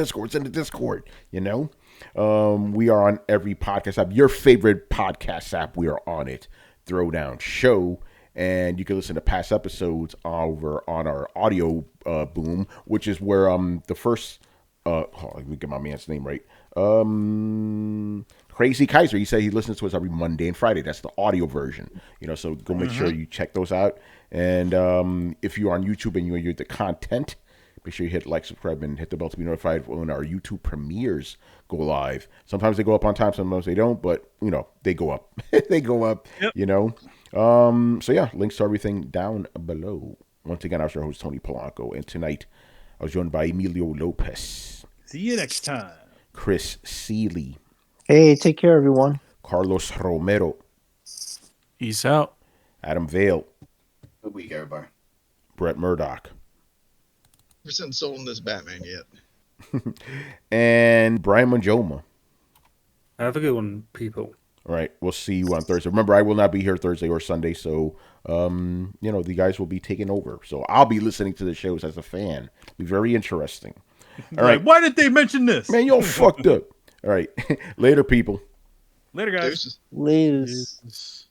Discord, We are on every podcast app. Your favorite podcast app, we are on it. Throwdown Show. And you can listen to past episodes over on our audio boom, which is where the first let me get my man's name right. Crazy Kaiser. He said he listens to us every Monday and Friday. That's the audio version. So go make sure you check those out. And if you're on YouTube and you enjoy the content, make sure you hit like, subscribe, and hit the bell to be notified when our YouTube premieres go live. Sometimes they go up on time, sometimes they don't, but they go up. They go up. Yep. So yeah, links to everything down below. Once again, I was your host, Tony Polanco, and tonight I was joined by Emilio Lopez. See you next time. Chris Seeley. Hey, take care, everyone. Carlos Romero. Peace out. Adam Vale. Good week, everybody. Brett Murdoch. We haven't sold this Batman yet. And Brian Manjoma. Have a good one, people. All right, we'll see you on Thursday. Remember, I will not be here Thursday or Sunday, so the guys will be taking over. So I'll be listening to the shows as a fan. It'll be very interesting. All right. Why did they mention this? Man, you're fucked up. All right. Later, people. Later, guys. Latest.